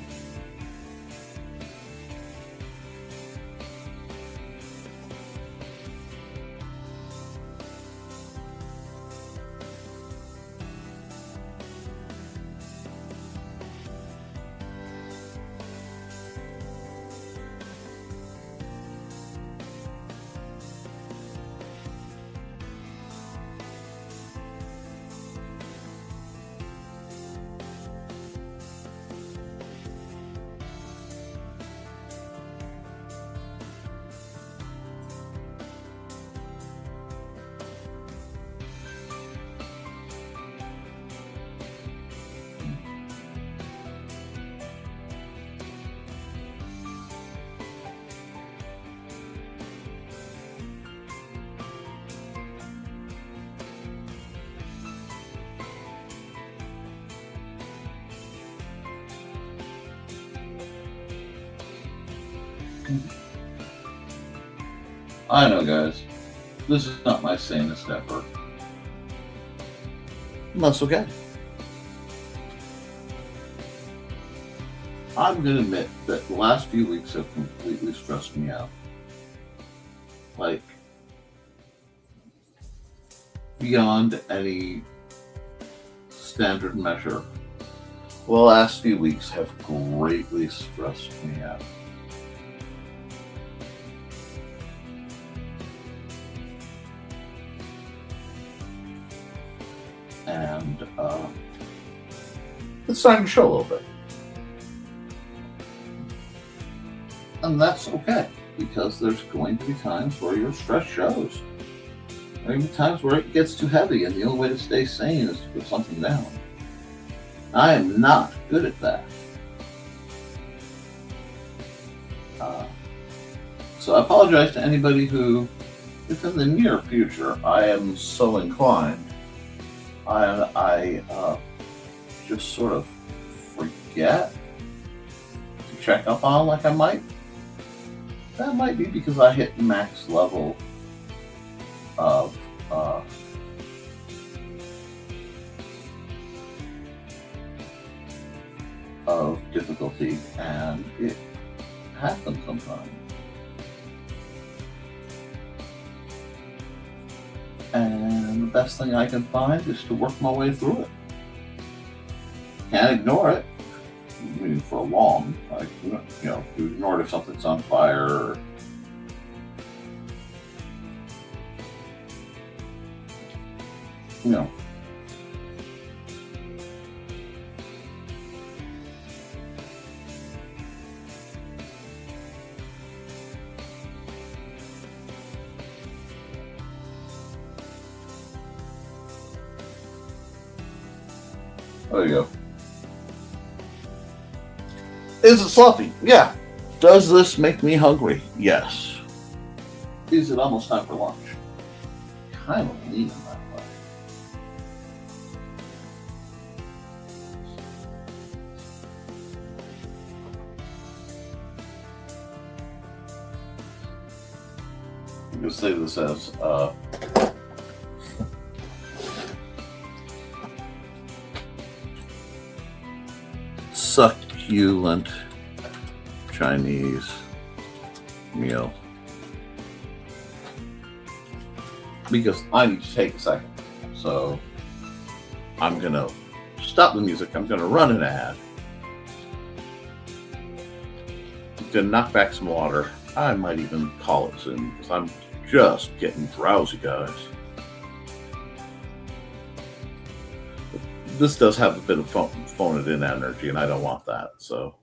I know, guys, this is not my sanest effort. That's okay. I'm going to admit that the last few weeks have completely stressed me out. Like, beyond any standard measure. The last few weeks have greatly stressed me out. And it's starting to show a little bit. And that's okay, because there's going to be times where your stress shows. There are even times where it gets too heavy, and the only way to stay sane is to put something down. I am not good at that. So I apologize to anybody who, if in the near future I am so inclined, I just sort of forget to check up on like I might. That might be because I hit max level of difficulty, and it happens sometimes. And the best thing I can find is to work my way through it. Can't ignore it. I mean, for long, like, you ignore it if something's on fire. Or, There you go. Is it sloppy? Yeah. Does this make me hungry? Yes. Is it almost time for lunch? Kind of leaning that way. I'm going to say this as succulent Chinese meal, because I need to take a second. So I'm going to stop the music. I'm going to run an ad. I'm going to knock back some water. I might even call it soon, because I'm just getting drowsy, guys. This does have a bit of phone it in energy, and I don't want that. So.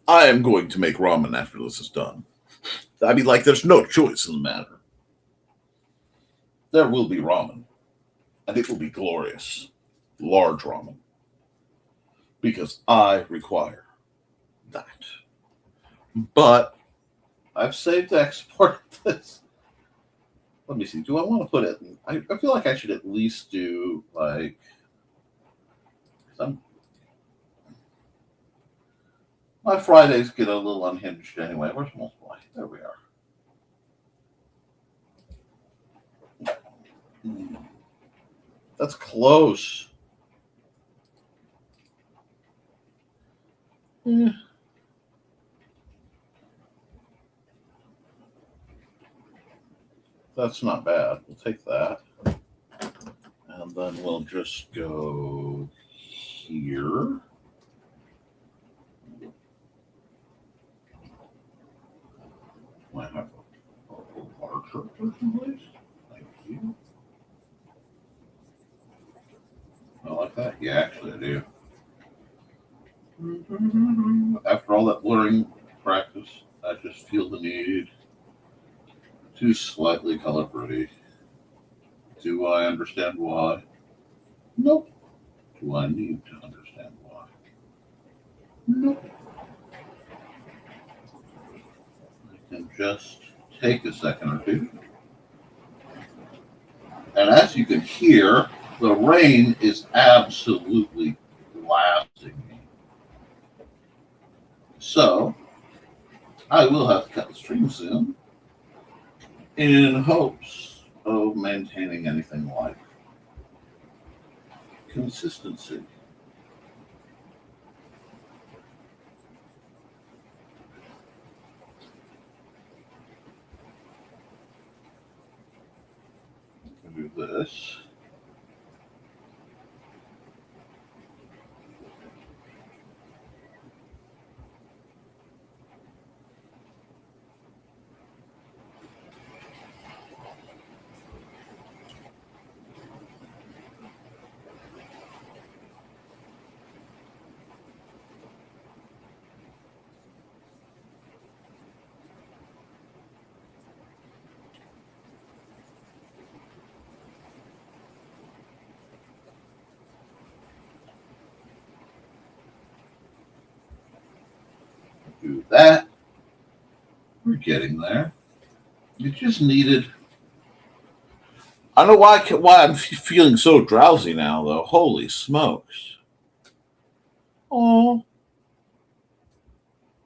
I am going to make ramen after this is done. I mean, like, there's no choice in the matter. There will be ramen, and it will be glorious. Large ramen. Because I require that. But I've saved to export this. Let me see. Do I want to put it in? I feel like I should at least do, like, my Fridays get a little unhinged anyway. Where's multiply? There we are. That's close. Yeah. That's not bad. We'll take that. And then we'll just go here. Might have a larger version, please. Thank you. I like that. Yeah, actually, I do. After all that blurring practice, I just feel the need to slightly color pretty Do I understand why? Nope. Do I need to understand why? Nope. I can just take a second or two. And as you can hear, the rain is absolutely blasting me. So, I will have to cut the stream soon in hopes of maintaining anything like consistency. Do this. Do that. We're getting there. You just needed. I don't know why I'm feeling so drowsy now, though. Holy smokes! Oh.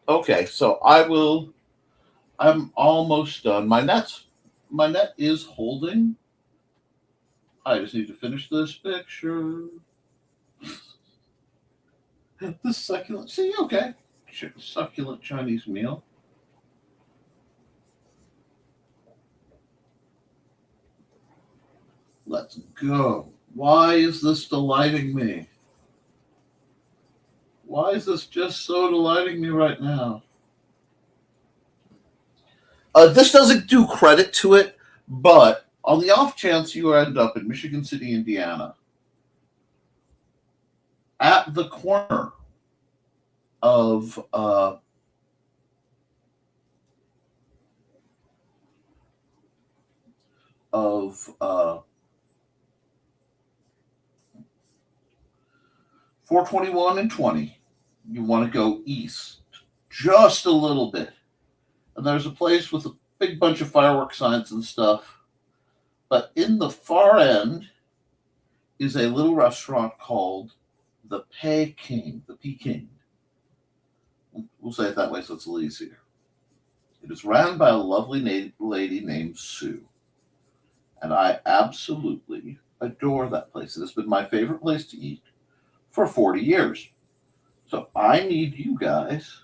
Okay, so I'm almost done. My net is holding. I just need to finish this picture. The succulent. See, okay. Succulent Chinese meal. Let's go. Why is this delighting me? Why is this just so delighting me right now? This doesn't do credit to it, but on the off chance you end up in Michigan City, Indiana, at the corner of 421 and 20, you want to go east just a little bit. And there's a place with a big bunch of fireworks signs and stuff. But in the far end is a little restaurant called the Peking. We'll say it that way so it's a little easier. It is ran by a lovely lady named Sue. And I absolutely adore that place. It has been my favorite place to eat for 40 years. So I need you guys,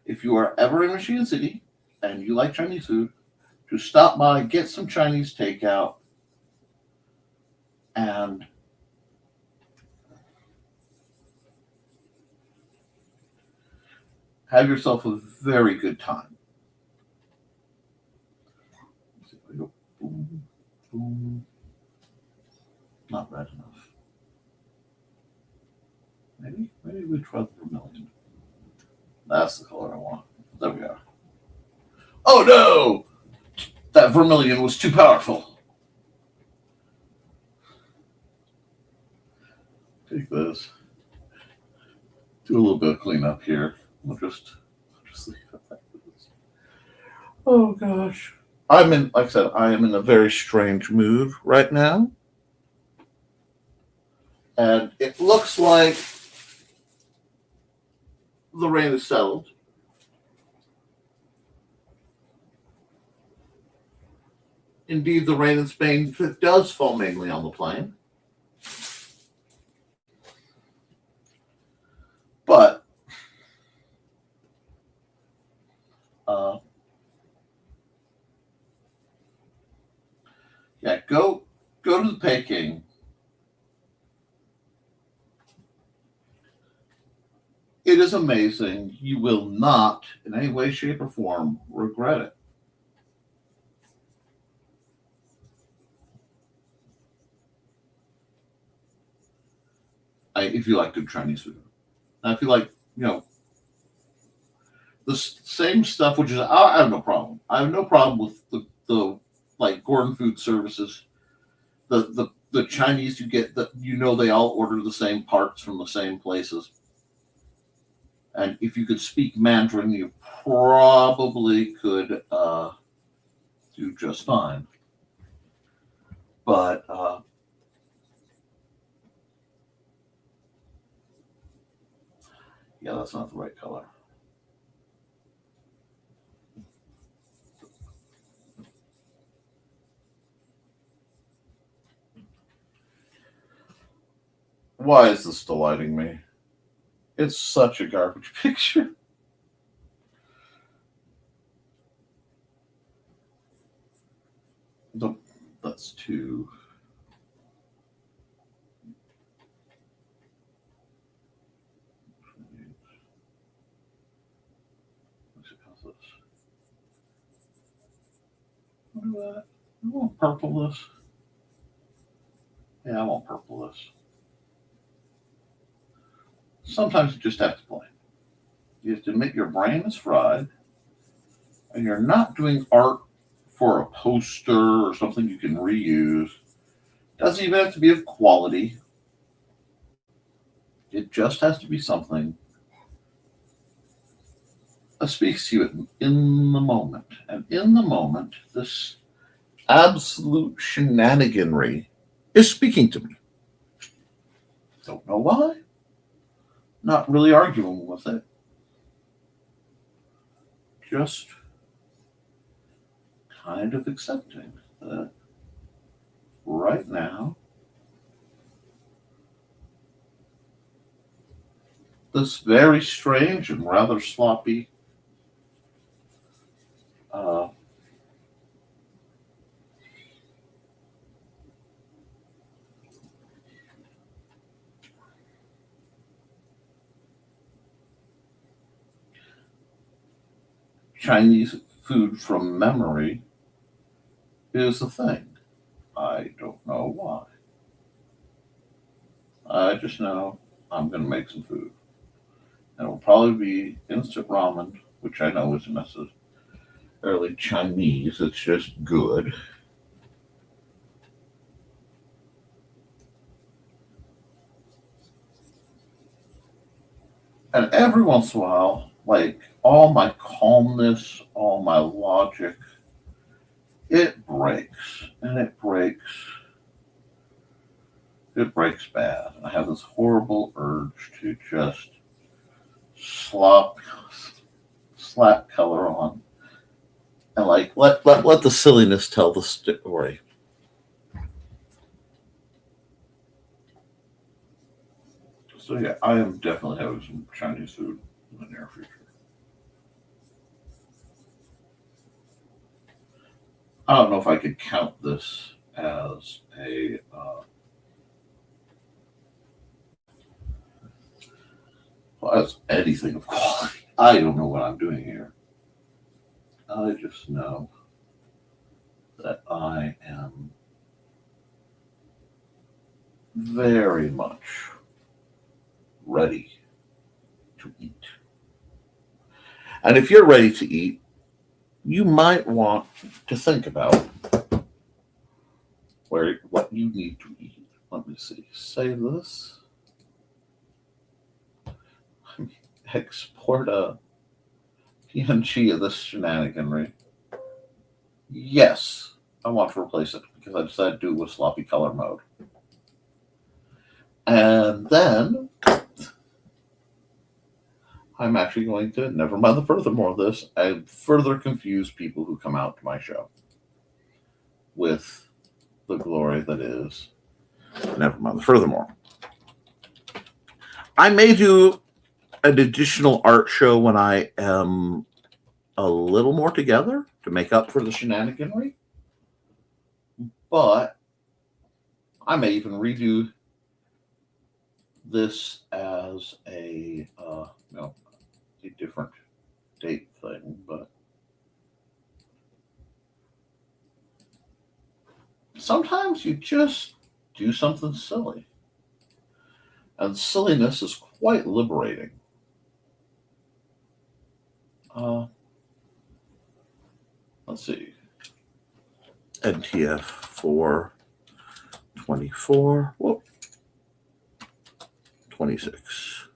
if you are ever in Michigan City and you like Chinese food, to stop by, get some Chinese takeout, and have yourself a very good time. Boom, boom. Not red enough. Maybe we try the vermilion. That's the color I want. There we are. Oh no! That vermilion was too powerful. Take this. Do a little bit of cleanup here. We'll just leave it like this. Oh gosh. Like I said, I am in a very strange mood right now. And it looks like the rain is settled. Indeed, the rain in Spain does fall mainly on the plain. But yeah, go to the Peking. It is amazing. You will not, in any way, shape, or form, regret it. If you like good Chinese food. Now, if you like, the same stuff, which is, I have no problem. I have no problem with the like Gordon Food Services, the Chinese you get, that they all order the same parts from the same places. And if you could speak Mandarin, you probably could do just fine. But yeah, that's not the right color. Why is this delighting me? It's such a garbage picture. That's too. I want purple this. Yeah, I want purple this. Sometimes you just have to play. You have to admit your brain is fried, and you're not doing art for a poster or something you can reuse. Doesn't even have to be of quality. It just has to be something that speaks to you in the moment. And in the moment, this absolute shenaniganry is speaking to me. Don't know why. Not really arguing with it. Just kind of accepting that right now, this very strange and rather sloppy Chinese food from memory is a thing. I don't know why. I just know I'm going to make some food. And it'll probably be instant ramen, which I know isn't necessarily Chinese. It's just good. And every once in a while, like all my calmness, all my logic, it breaks. And it breaks bad. I have this horrible urge to just slap color on and like let the silliness tell the story. So yeah, I am definitely having some Chinese food in the near future. I don't know if I could count this as as anything of quality. I don't know what I'm doing here. I just know that I am very much ready to eat. And if you're ready to eat, you might want to think about what you need to eat. Let me see. Save this. Export a PNG of this shenaniganry. Yes, I want to replace it because I decided to do it with sloppy color mode. And then I'm actually going to, never mind the furthermore this, I further confuse people who come out to my show with the glory that is never mind the furthermore. I may do an additional art show when I am a little more together to make up for the shenaniganry. But I may even redo this as a different date thing, but sometimes you just do something silly. And silliness is quite liberating. Let's see. NTF 424. Whoop. 26.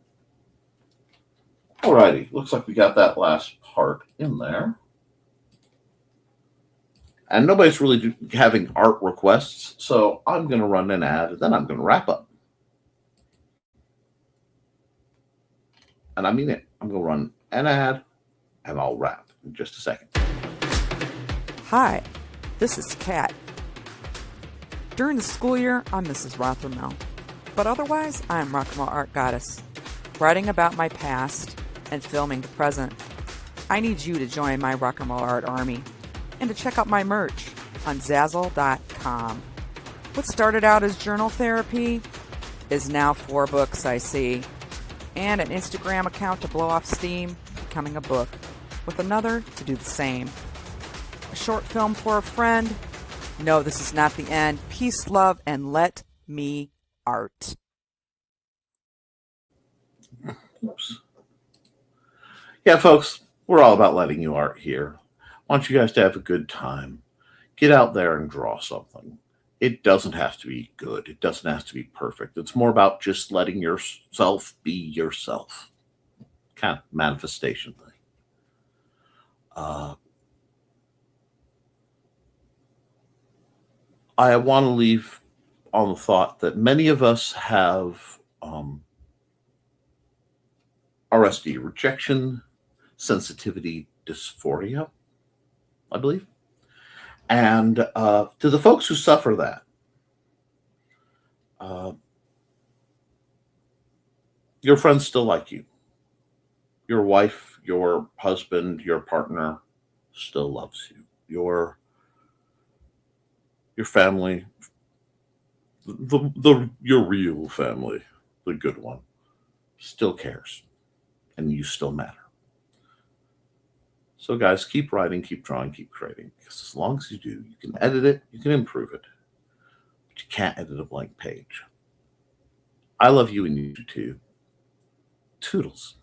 Alrighty, looks like we got that last part in there. And nobody's really having art requests, so I'm going to run an ad, and then I'm going to wrap up. And I mean it. I'm going to run an ad, and I'll wrap in just a second. Hi, this is Kat. During the school year, I'm Mrs. Rothermel, but otherwise, I'm Rock and Roll Art Goddess, writing about my past and filming the present. I need you to join my Rock and Roll Art army and to check out my merch on Zazzle.com. What started out as journal therapy is now 4 books, I see, and an Instagram account to blow off steam, becoming a book, with another to do the same. A short film for a friend. No, this is not the end. Peace, love, and let me art. Oops. Yeah, folks, we're all about letting you art here. I want you guys to have a good time. Get out there and draw something. It doesn't have to be good. It doesn't have to be perfect. It's more about just letting yourself be yourself. Kind of manifestation thing. I want to leave on the thought that many of us have RSD, rejection sensitivity dysphoria, I believe. And to the folks who suffer that, your friends still like you. Your wife, your husband, your partner still loves you. Your family, your real family, the good one, still cares, and you still matter. So guys, keep writing, keep drawing, keep creating, because as long as you do, you can edit it, you can improve it, but you can't edit a blank page. I love you and you too. Toodles.